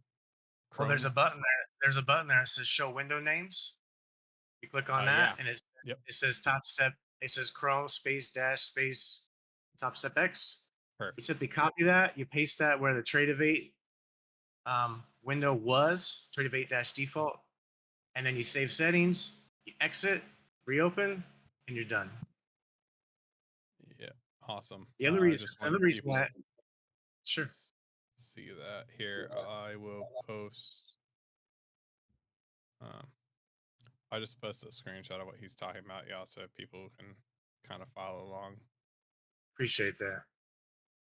Chrome? Well, there's a button there. There's a button there that says show window names. You click on that, and it says Top Step. It says Chrome space dash space Top Step X. Perfect. You simply copy that. You paste that where the Tradivate window was, Tradivate dash default, and then you save settings. You exit, reopen, and you're done. Yeah, awesome. The other reason why, sure. See that here. I will post. I just posted a screenshot of what he's talking about. Yeah, so people can kind of follow along. Appreciate that.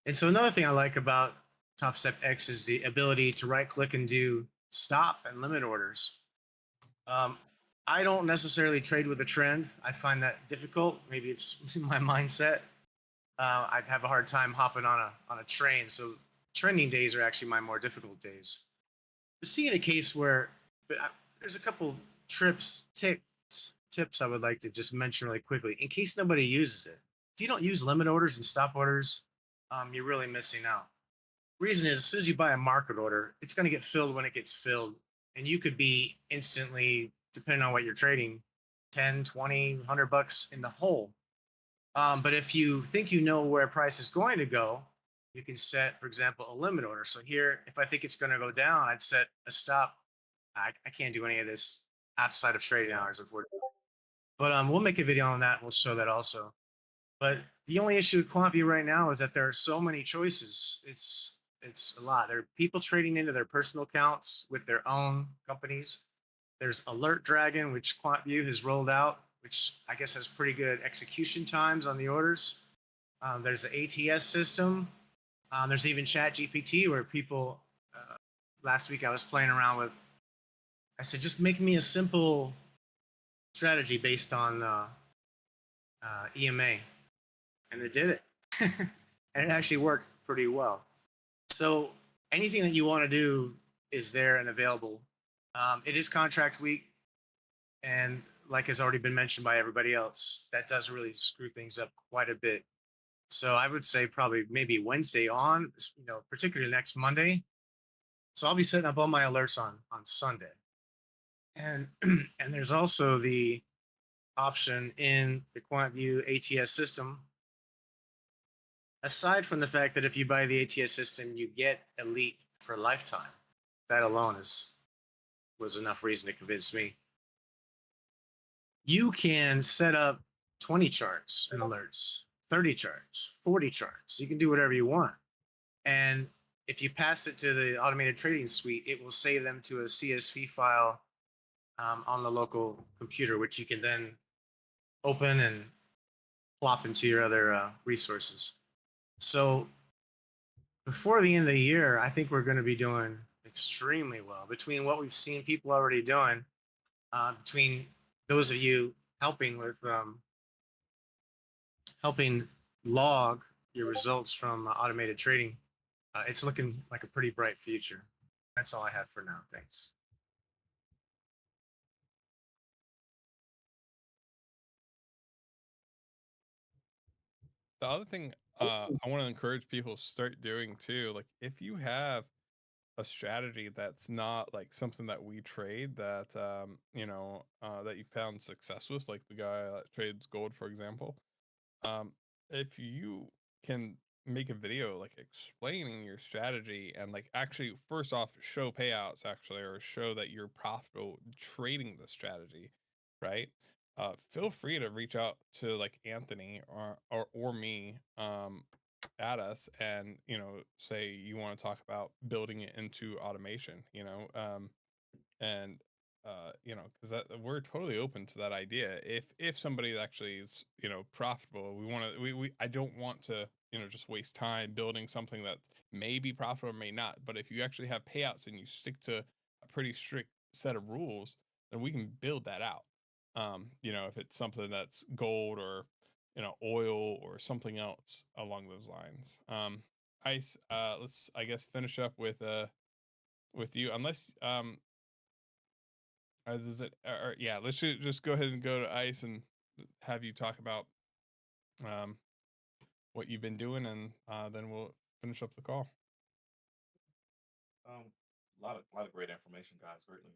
And so another thing I like about Top Step X is the ability to right click and do stop and limit orders. I don't necessarily trade with a trend. I find that difficult. Maybe it's my mindset. I'd have a hard time hopping on a train. So trending days are actually my more difficult days. But seeing a case where there's a couple tips I would like to just mention really quickly in case nobody uses it. If you don't use limit orders and stop orders, you're really missing out. Reason is, as soon as you buy a market order, it's going to get filled when it gets filled. And you could be instantly, depending on what you're trading, 10, 20, $100 in the hole. But if you think you know where price is going to go, you can set, for example, a limit order. So here, if I think it's going to go down, I'd set a stop. I can't do any of this outside of trading hours, unfortunately. But we'll make a video on that. And we'll show that also. But the only issue with QuantVue right now is that there are so many choices. It's a lot. There are people trading into their personal accounts with their own companies. There's Alert Dragon, which QuantVue has rolled out, which I guess has pretty good execution times on the orders. There's the ATS system. There's even Chat GPT, where people, last week I was playing around with, I said, just make me a simple strategy based on EMA. And it did it. And it actually worked pretty well. So anything that you want to do is there and available. It is contract week. And like has already been mentioned by everybody else, that does really screw things up quite a bit. So I would say probably maybe Wednesday on, particularly next Monday. So I'll be setting up all my alerts on Sunday. And and there's also the option in the QuantVue ATS system. Aside from the fact that if you buy the ATS system, you get Elite for a lifetime. That alone was enough reason to convince me. You can set up 20 charts and alerts, 30 charts, 40 charts. You can do whatever you want. And if you pass it to the automated trading suite, it will save them to a CSV file on the local computer, which you can then open and plop into your other resources. So before the end of the year, I think we're going to be doing extremely well between what we've seen people already doing, between those of you helping with helping log your results from automated trading. It's looking like a pretty bright future. That's all I have for now. Thanks. The other thing I want to encourage people to start doing too, like if you have a strategy that's not like something that we trade that that you found success with, like the guy that trades gold, for example, if you can make a video like explaining your strategy and like actually first off show payouts actually, or show that you're profitable trading the strategy, right? Feel free to reach out to like Anthony or me, at us, and say you want to talk about building it into automation, and because that we're totally open to that idea. If somebody actually is profitable, we I don't want to just waste time building something that may be profitable or may not. But if you actually have payouts and you stick to a pretty strict set of rules, then we can build that out. If it's something that's gold or oil or something else along those lines. Ice, let's I guess finish up with you, unless is it or yeah, let's just go ahead and go to Ice and have you talk about um what you've been doing, and then we'll finish up the call. A lot of great information, guys. Greatly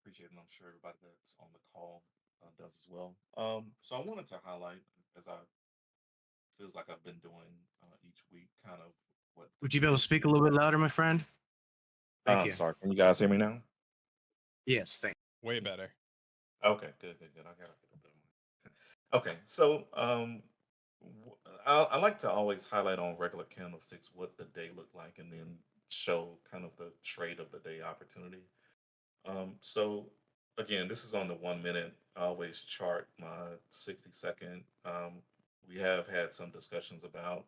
appreciate it. And I'm sure everybody that's on the call does as well. So I wanted to highlight, as I feels like I've been doing each week, kind of what. Would you be able to speak a little bit louder, my friend? Thank you. Sorry. Can you guys hear me now? Yes, thank Way better. Okay, good. I got a little bit of Okay, so I like to always highlight on regular candlesticks what the day looked like, and then show kind of the trade of the day opportunity. So again, this is on the 1 minute. I always chart my 60-second We have had some discussions about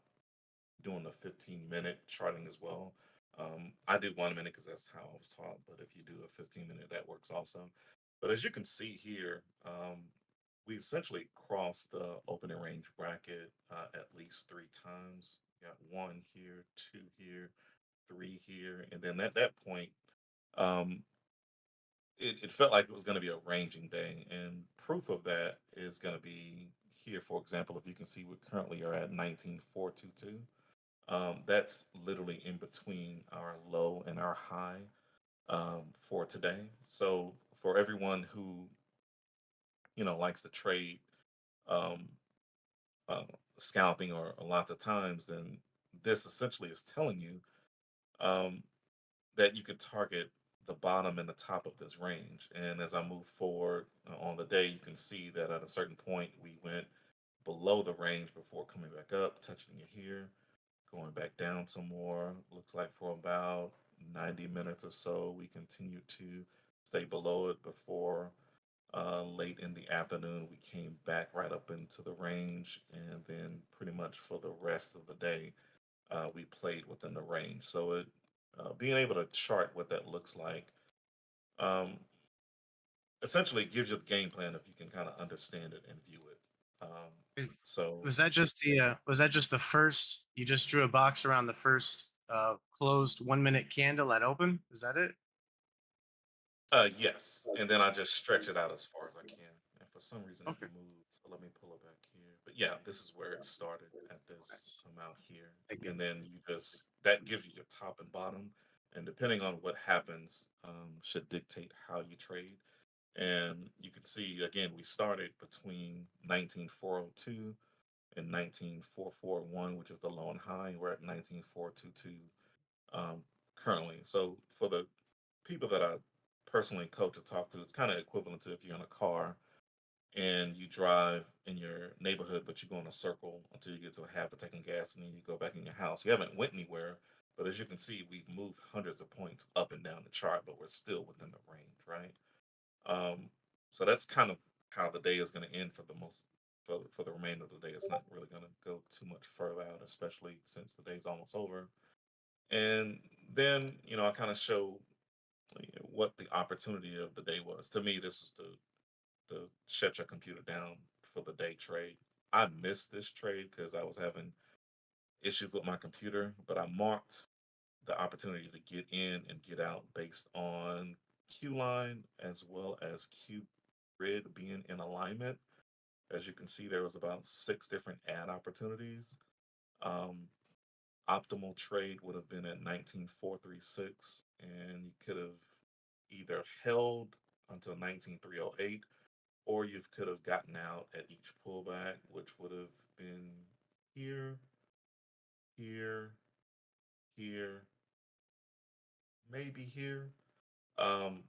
doing a 15-minute charting as well. I do 1 minute because that's how I was taught, but if you do a 15-minute, that works also. But as you can see here, we essentially crossed the opening range bracket at least 3 times. Got one here, two here, three here, and then at that point, um, it felt like it was going to be a ranging day, and proof of that is going to be here. For example, if you can see, we currently are at 19,422. That's literally in between our low and our high for today. So for everyone who likes to trade um, uh, scalping or a lot of times, then this essentially is telling you um, that you could target the bottom and the top of this range. And as I move forward on the day, you can see that at a certain point we went below the range before coming back up, touching it here, going back down some more. Looks like for about 90 minutes or so, we continued to stay below it before late in the afternoon we came back right up into the range, and then pretty much for the rest of the day we played within the range. So it being able to chart what that looks like um, essentially gives you the game plan if you can kind of understand it and view it. And So was that just the first? You just drew a box around the first closed 1 minute candle at open. Is that it? yes, and then I just stretch it out as far as I can. And for some reason it Okay. moved. So let me pull it back here. But yeah, this is where it started at this Nice. amount here. Thank you. And then you just that gives you your top and bottom. And depending on what happens, should dictate how you trade. And you can see again, we started between 19,402 and 19,441, which is the low and high. And we're at 19,422 currently. So for the people that I personally coach or talk to, it's kind of equivalent to if you're in a car and you drive in your neighborhood, but you go in a circle until you get to a half a tank of gas, and then you go back in your house. You haven't went anywhere, but as you can see, we've moved hundreds of points up and down the chart, but we're still within the range, right? Um, so that's kind of how the day is going to end for the most for the remainder of the day. It's not really going to go too much further out, especially since the day's almost over. And then I kind of show what the opportunity of the day was. To me, this was the shut your computer down for the day trade. I missed this trade because I was having issues with my computer, but I marked the opportunity to get in and get out based on Q line as well as Q grid being in alignment. As you can see, there was about 6 different ad opportunities. Um, Optimal trade would have been at 19,436, and you could have either held until 19,308, or you could have gotten out at each pullback, which would have been here, here, here, maybe here. Um,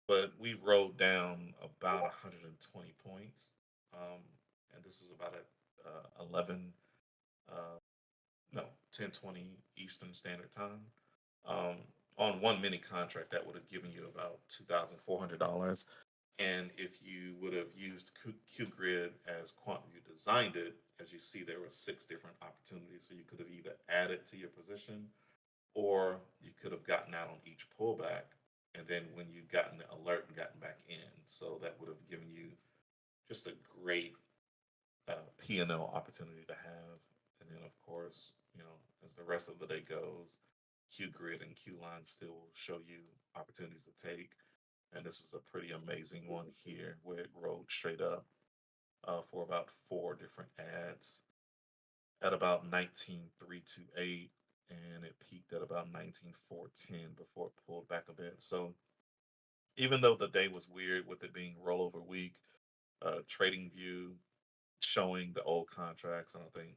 but we rode down about 120 points, and this is about at 11, uh, no, 10:20 Eastern Standard Time. Um, on one mini contract, that would have given you about $2,400. And if you would have used QGrid as QuantVue designed it, as you see, there were 6 different opportunities. So you could have either added to your position, or you could have gotten out on each pullback. And then when you gotten the alert and gotten back in, so that would have given you just a great P&L opportunity to have. And then, of course, as the rest of the day goes, Q grid and Q line still will show you opportunities to take. And this is a pretty amazing one here where it rode straight up for about 4 different ads at about 19,328, and it peaked at about 19,410 before it pulled back a bit. So even though the day was weird with it being rollover week, TradingView showing the old contracts, and I think,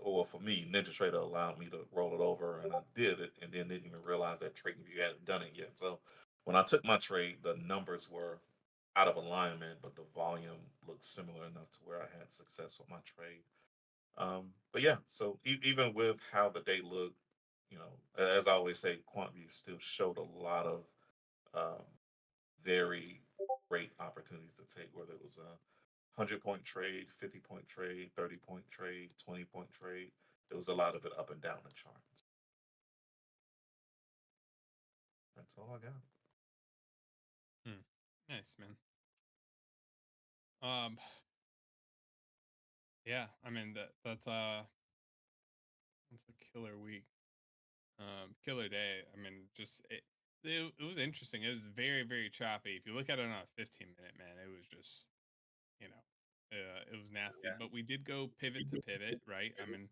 well, for me, NinjaTrader allowed me to roll it over, and I did it, and then didn't even realize that TradingView hadn't done it yet. So when I took my trade, the numbers were out of alignment, but the volume looked similar enough to where I had success with my trade. But yeah, so even with how the day looked, as I always say, QuantVue still showed a lot of um, very great opportunities to take, whether it was 100-point trade, 50-point trade, 30-point trade, 20-point trade. There was a lot of it up and down the charts. That's all I got. Nice, man. Yeah, I mean that's a killer week. Killer day. I mean, just it was interesting. It was very, very choppy. If you look at it on a 15-minute, man, it was just, you know, it was nasty. Yeah. But we did go pivot to pivot, right? I mean,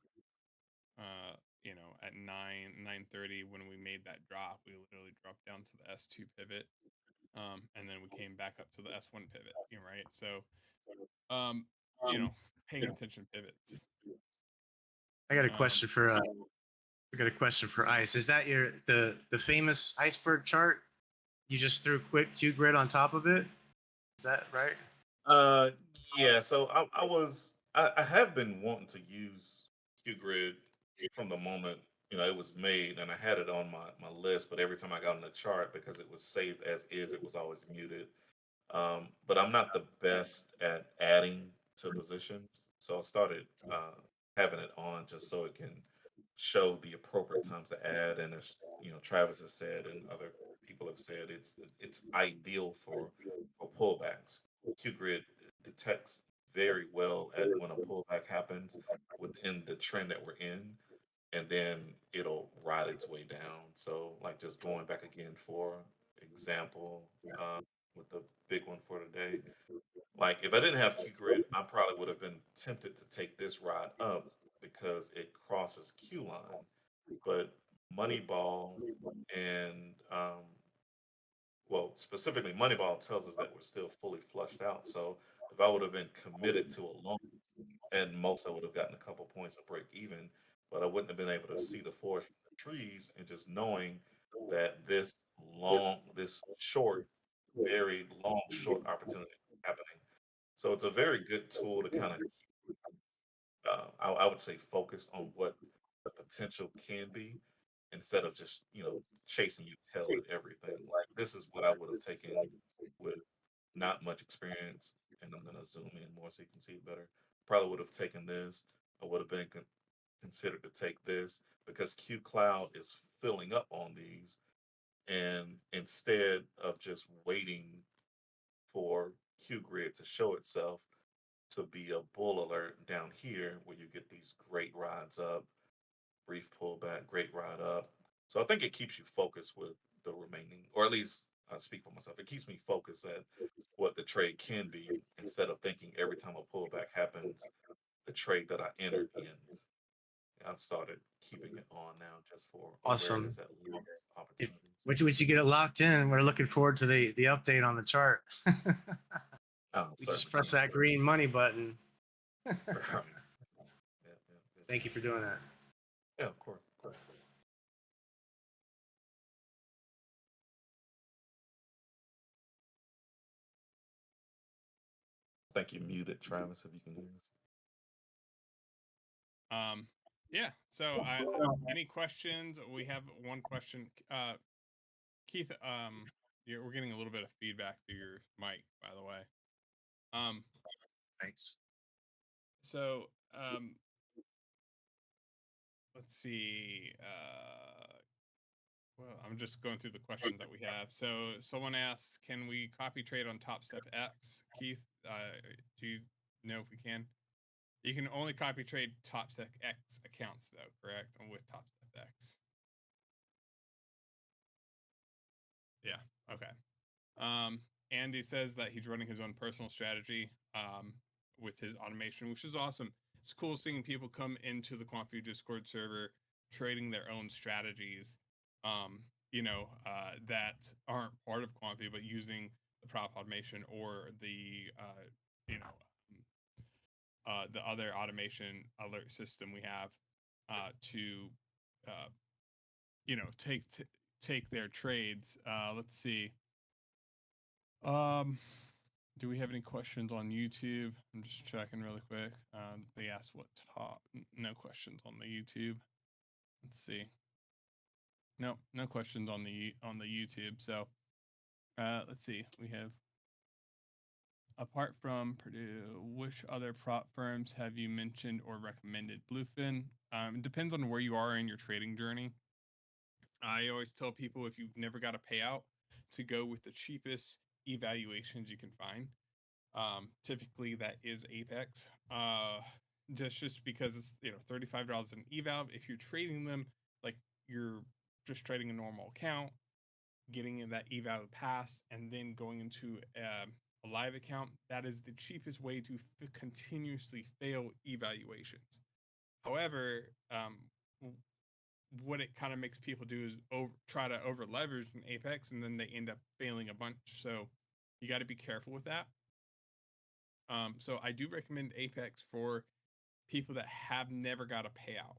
you know, at 9:30 when we made that drop, we literally dropped down to the S2 pivot. And then we came back up to the S1 pivot, you know, right? So, you know, paying attention to pivots. I got a question for Ice. Is that the famous iceberg chart? You just threw quick Q grid on top of it? Is that right? Yeah. So I have been wanting to use QGrid from the moment it was made, and I had it on my list. But every time I got on the chart, because it was saved as is, it was always muted. But I'm not the best at adding to positions, so I started having it on just so it can show the appropriate times to add. And as Travis has said, and other people have said, it's ideal for pullbacks. QGrid detects very well at when a pullback happens within the trend that we're in, and then it'll ride its way down. So, like, just going back again for example, with the big one for today. Like, if I didn't have Q grid, I probably would have been tempted to take this ride up because it crosses Q line. But Moneyball and well, specifically Moneyball tells us that we're still fully flushed out. So if I would have been committed to a long, at most I would have gotten a couple points of break even, but I wouldn't have been able to see the forest from the trees. And just knowing that this short, very long short opportunity is happening. So it's a very good tool to kind of, I would say, focus on what the potential can be instead of just chasing your tail at everything. Like, this is what I would have taken with not much experience, and I'm gonna zoom in more so you can see it better. Probably would have taken this. I would have been considered to take this because Q Cloud is filling up on these, and instead of just waiting for Q Grid to show itself to be a bull alert down here where you get these great rides up, brief pullback, great ride up. So I think it keeps you focused with the remaining, or at least I speak for myself, it keeps me focused at what the trade can be instead of thinking every time a pullback happens, the trade that I entered ends. I've started keeping it on now just for Awesome. awareness at lower If, opportunities. once you get it locked in, we're looking forward to the update on the chart. Oh, We just certainly. press that green money button. Right. Yeah, yeah, Thank you for doing that. yeah, of course, of course. I think you're muted, Travis, if you can hear us. Yeah. So, any questions? We have one question. Keith, we're getting a little bit of feedback through your mic, by the way. Thanks. So, let's see. Well, I'm just going through the questions that we have. So, someone asks, "Can we copy trade on Top Step X?" Keith, do you know if we can? You can only copy trade Top Step X accounts, though, correct? And with Top Step X. Yeah. Okay. Andy says that he's running his own personal strategy with his automation, which is awesome. It's cool seeing people come into the QuantVue Discord server trading their own strategies, that aren't part of QuantVue, but using the prop automation or the other automation alert system we have to, take their trades. Let's see. Do we have any questions on YouTube? I'm just checking really quick. They asked what top. No questions on the YouTube. Let's see. No questions on the YouTube. So, let's see. We have. Apart from Purdue, which other prop firms have you mentioned or recommended? Bluefin. It depends on where you are in your trading journey. I always tell people if you've never got a payout to go with the cheapest evaluations you can find. Typically that is Apex. Just because it's $35 an eval. If you're trading them like you're just trading a normal account, getting in that eval pass, and then going into a live account, that is the cheapest way to continuously fail evaluations. However, what it kind of makes people do is try to over leverage an Apex, and then they end up failing a bunch. So you got to be careful with that. So I do recommend Apex for people that have never got a payout.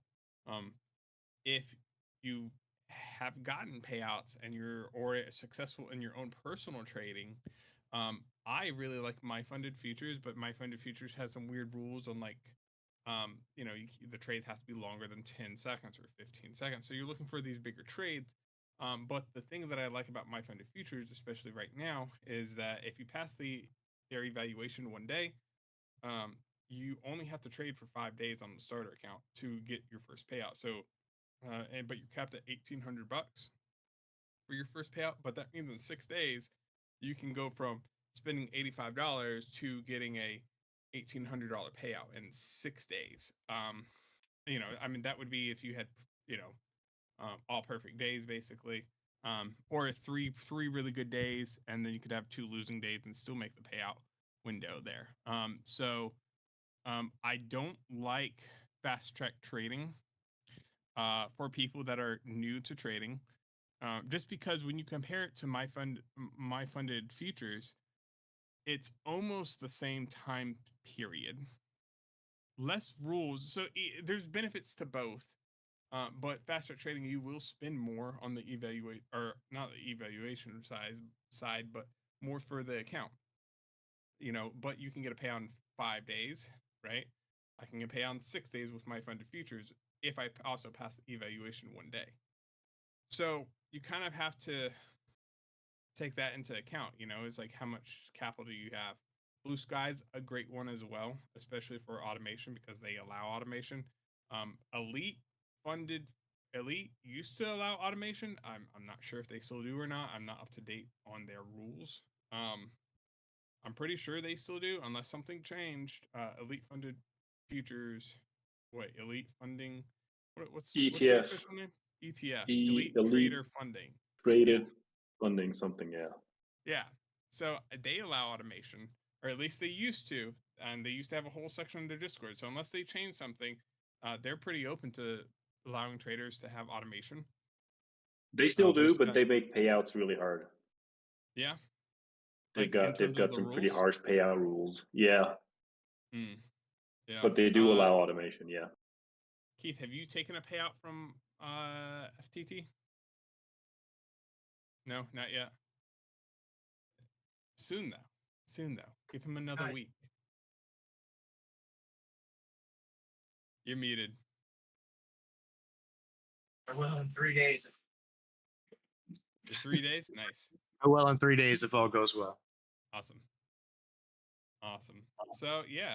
If you have gotten payouts and you're successful in your own personal trading, I really like my funded futures, but my funded futures has some weird rules on like, the trade has to be longer than 10 seconds or 15 seconds. So you're looking for these bigger trades. But the thing that I like about my funded futures, especially right now, is that if you pass their evaluation one day, you only have to trade for 5 days on the starter account to get your first payout. So, but you're capped at $1,800 for your first payout. But that means in 6 days, you can go from spending $85 to getting a $1,800 payout in 6 days. That would be if you had, all perfect days basically, or three really good days, and then you could have 2 losing days and still make the payout window there. I don't like fast track trading for people that are new to trading, just because when you compare it to my funded futures, it's almost the same time period, less rules. So there's benefits to both, but fast track trading, you will spend more on the not the evaluation side, but more for the account. But you can get a payout in 5 days, right? I can get a payout in 6 days with my funded futures if I also pass the evaluation one day. So you kind of have to take that into account. It's like, how much capital do you have? Blue Sky's a great one as well, especially for automation because they allow automation. Elite used to allow automation. I'm not sure if they still do or not. I'm not up to date on their rules. I'm pretty sure they still do, unless something changed. Elite funded futures. Elite funding. What's the ETF, official name? ETF. Elite Trader Funding. Yeah. Traded funding something, yeah. Yeah. So they allow automation, or at least they used to, and they used to have a whole section in their Discord. So unless they change something, they're pretty open to allowing traders to have automation. They still Blue do, but Sky. they make payouts really hard. Yeah. They've Like, in terms got of the some pretty rules? harsh payout rules. Yeah, Yeah. but they do allow automation. Yeah. Keith, have you taken a payout from FTT? No, not yet. Soon though. Give him another Hi. week. You're muted. I will in 3 days. 3 days? Nice. I will in 3 days if all goes well. Awesome. So yeah,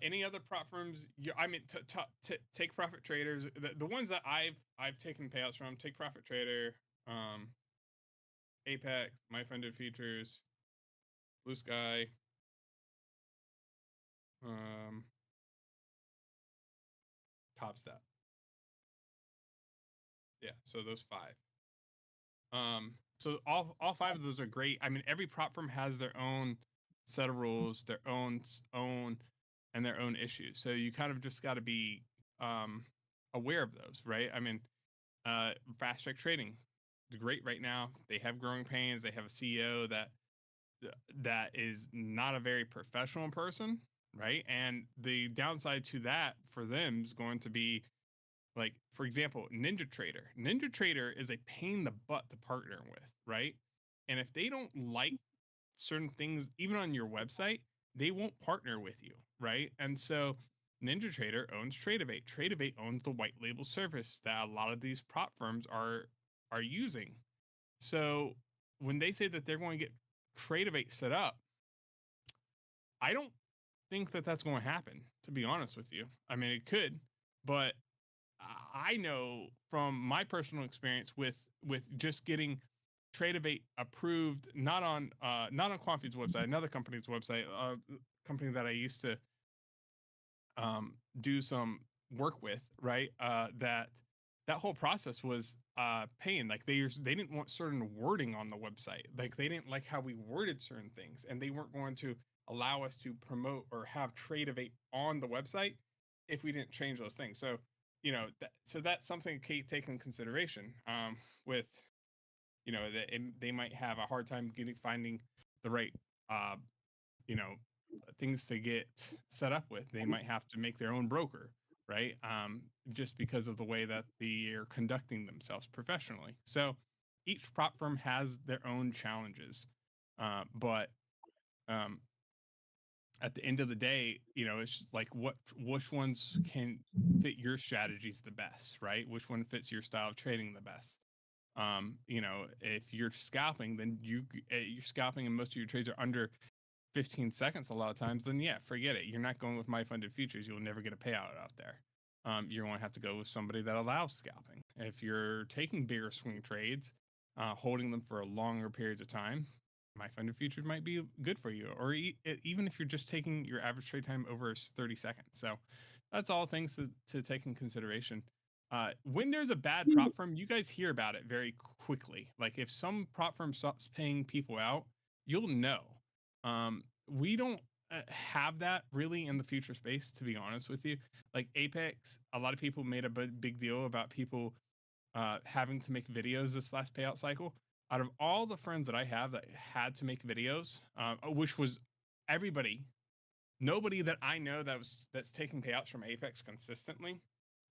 any other prop firms? Take Profit Traders. The ones that I've taken payouts from: Take Profit Trader, Apex, My Funded Futures, Blue Sky, Top Step. Yeah, so those 5. So all 5 of those are great. Every prop firm has their own set of rules, their own and their own issues. So you kind of just got to be aware of those, right? Fast Track Trading is great right now. They have growing pains. They have a CEO that is not a very professional person, right? And the downside to that for them is going to be, like, for example, NinjaTrader. NinjaTrader is a pain in the butt to partner with, right? And if they don't like certain things, even on your website, they won't partner with you, right? And so NinjaTrader owns Tradivate. Tradivate owns the white label service that a lot of these prop firms are using. So when they say that they're going to get Tradivate set up, I don't think that that's going to happen, to be honest with you. I mean, it could, but I know from my personal experience with just getting Tradeovate approved, not on QuantVue's website, another company's website, company that I used to do some work with, right? That whole process was pain. Like they didn't want certain wording on the website. Like they didn't like how we worded certain things, and they weren't going to allow us to promote or have Tradeovate on the website if we didn't change those things. So so that's something to take in consideration. With that they might have a hard time finding the right uh, you know things to get set up with. They might have to make their own broker, right? Just because of the way that they're conducting themselves professionally. So each prop firm has their own challenges, but um, at the end of the day, it's just like which ones can fit your strategies the best, right? Which one fits your style of trading the best? If you're scalping, then you're scalping and most of your trades are under 15 seconds a lot of times, then yeah, forget it. You're not going with my funded futures. You'll never get a payout out there. You're going to have to go with somebody that allows scalping. If you're taking bigger swing trades, holding them for longer periods of time, my funded futures might be good for you. Or even if you're just taking your average trade time over 30 seconds. So that's all things to take in consideration. When there's a bad prop firm, you guys hear about it very quickly. Like if some prop firm stops paying people out, you'll know. We don't have that really in the future space, to be honest with you. Like Apex, a lot of people made a big deal about people having to make videos this last payout cycle. Out of all the friends that I have that had to make videos, which was everybody, nobody that I know that's taking payouts from Apex consistently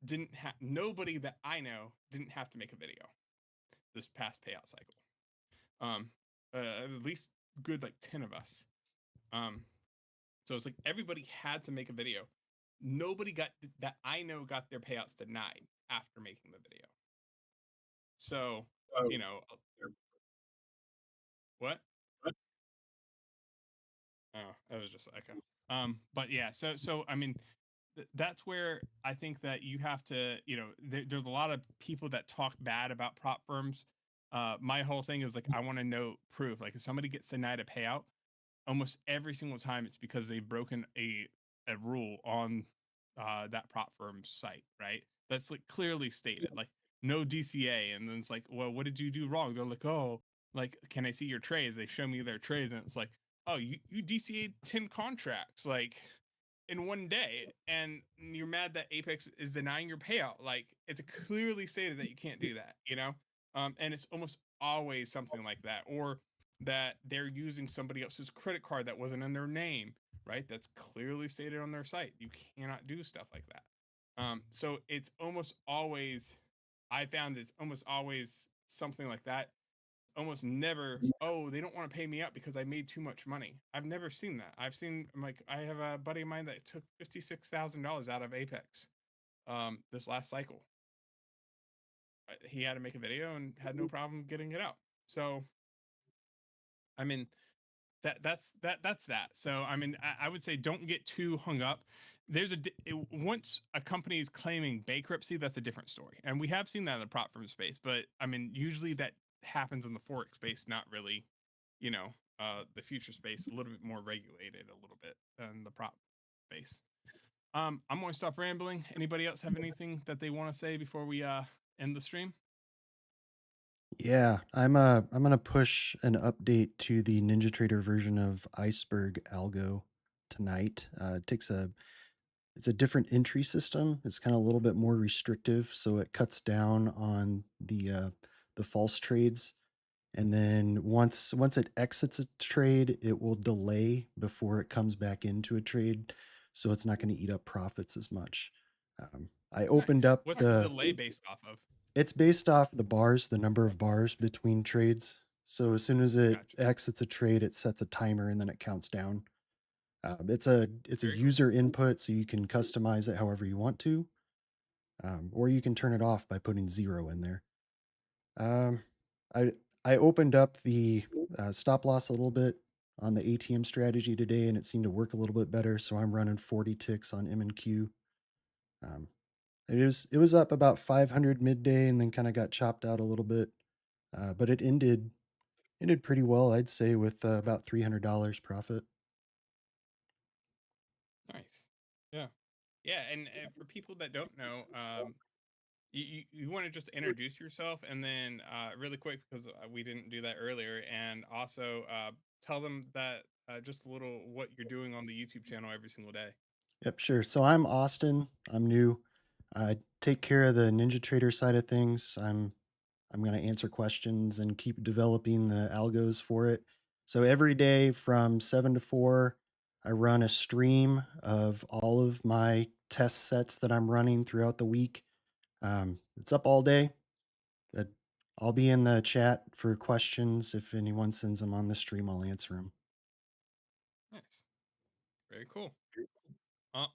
didn't have. Nobody that I know didn't have to make a video this past payout cycle. At least good like 10 of us. So it's like everybody had to make a video. Nobody that I know got their payouts denied after making the video. So, you know, what? Oh, that was just echo. But yeah, so I mean, that's where I think that you have to, there's a lot of people that talk bad about prop firms. My whole thing is like, I want to know proof. Like if somebody gets denied a payout, almost every single time it's because they've broken a rule on that prop firm's site, right? That's like clearly stated, like no DCA, and then it's like, well, what did you do wrong? They're like, oh, like, can I see your trades? They show me their trades, and it's like, oh, you DCA'd 10 contracts like in one day, and you're mad that Apex is denying your payout. Like it's clearly stated that you can't do that, and it's almost always something like that, or that they're using somebody else's credit card that wasn't in their name, right? That's clearly stated on their site. You cannot do stuff like that. So it's almost always, I found it's almost always something like that. Almost never, oh, they don't want to pay me out because I made too much money. I've never seen that. I have a buddy of mine that took $56,000 out of Apex this last cycle. He had to make a video and had no problem getting it out. So, I mean, that's that. So I mean, I would say don't get too hung up. Once a company is claiming bankruptcy, that's a different story, and we have seen that in the prop firm space. But I mean, usually that happens in the forex space, not really, the future space, a little bit more regulated, a little bit than the prop space. I'm going to stop rambling. Anybody else have anything that they want to say before we end the stream? Yeah, I'm gonna push an update to the NinjaTrader version of Iceberg Algo tonight. It's a different entry system. It's kind of a little bit more restrictive, so it cuts down on the false trades. And then once it exits a trade, it will delay before it comes back into a trade, so it's not going to eat up profits as much. I opened Nice. up What's the delay based off of? It's based off the bars, the number of bars between trades. So as soon as it Gotcha. exits a trade, it sets a timer and then it counts down. It's a Very cool. user input, so you can customize it however you want to, or you can turn it off by putting 0 in there. Um, I opened up the stop loss a little bit. on the ATM strategy today, and it seemed to work a little bit better. So I'm running 40 ticks on M&Q. Um, it was up about 500 midday, and then kind of got chopped out a little bit. But it ended pretty well, I'd say, with about $300 profit. Nice. Yeah. Yeah. And for people that don't know, you want to just introduce yourself and then really quick, because we didn't do that earlier, and also tell them that just a little what you're doing on the YouTube channel every single day. Yep, sure. So I'm Austin. I'm new. I take care of the NinjaTrader side of things. I'm going to answer questions and keep developing the algos for it. So every day from 7 to 4, I run a stream of all of my test sets that I'm running throughout the week. It's up all day. But I'll be in the chat for questions. If anyone sends them on the stream, I'll answer them. Nice. Very cool.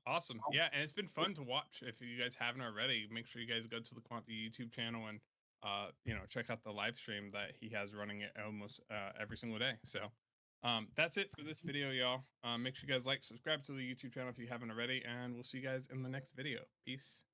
Awesome. Yeah, and it's been fun to watch. If you guys haven't already, make sure you guys go to the QuantVue YouTube channel and check out the live stream that he has running it almost every single day. So that's it for this video, y'all. Make sure you guys like, subscribe to the YouTube channel if you haven't already, and we'll see you guys in the next video. Peace.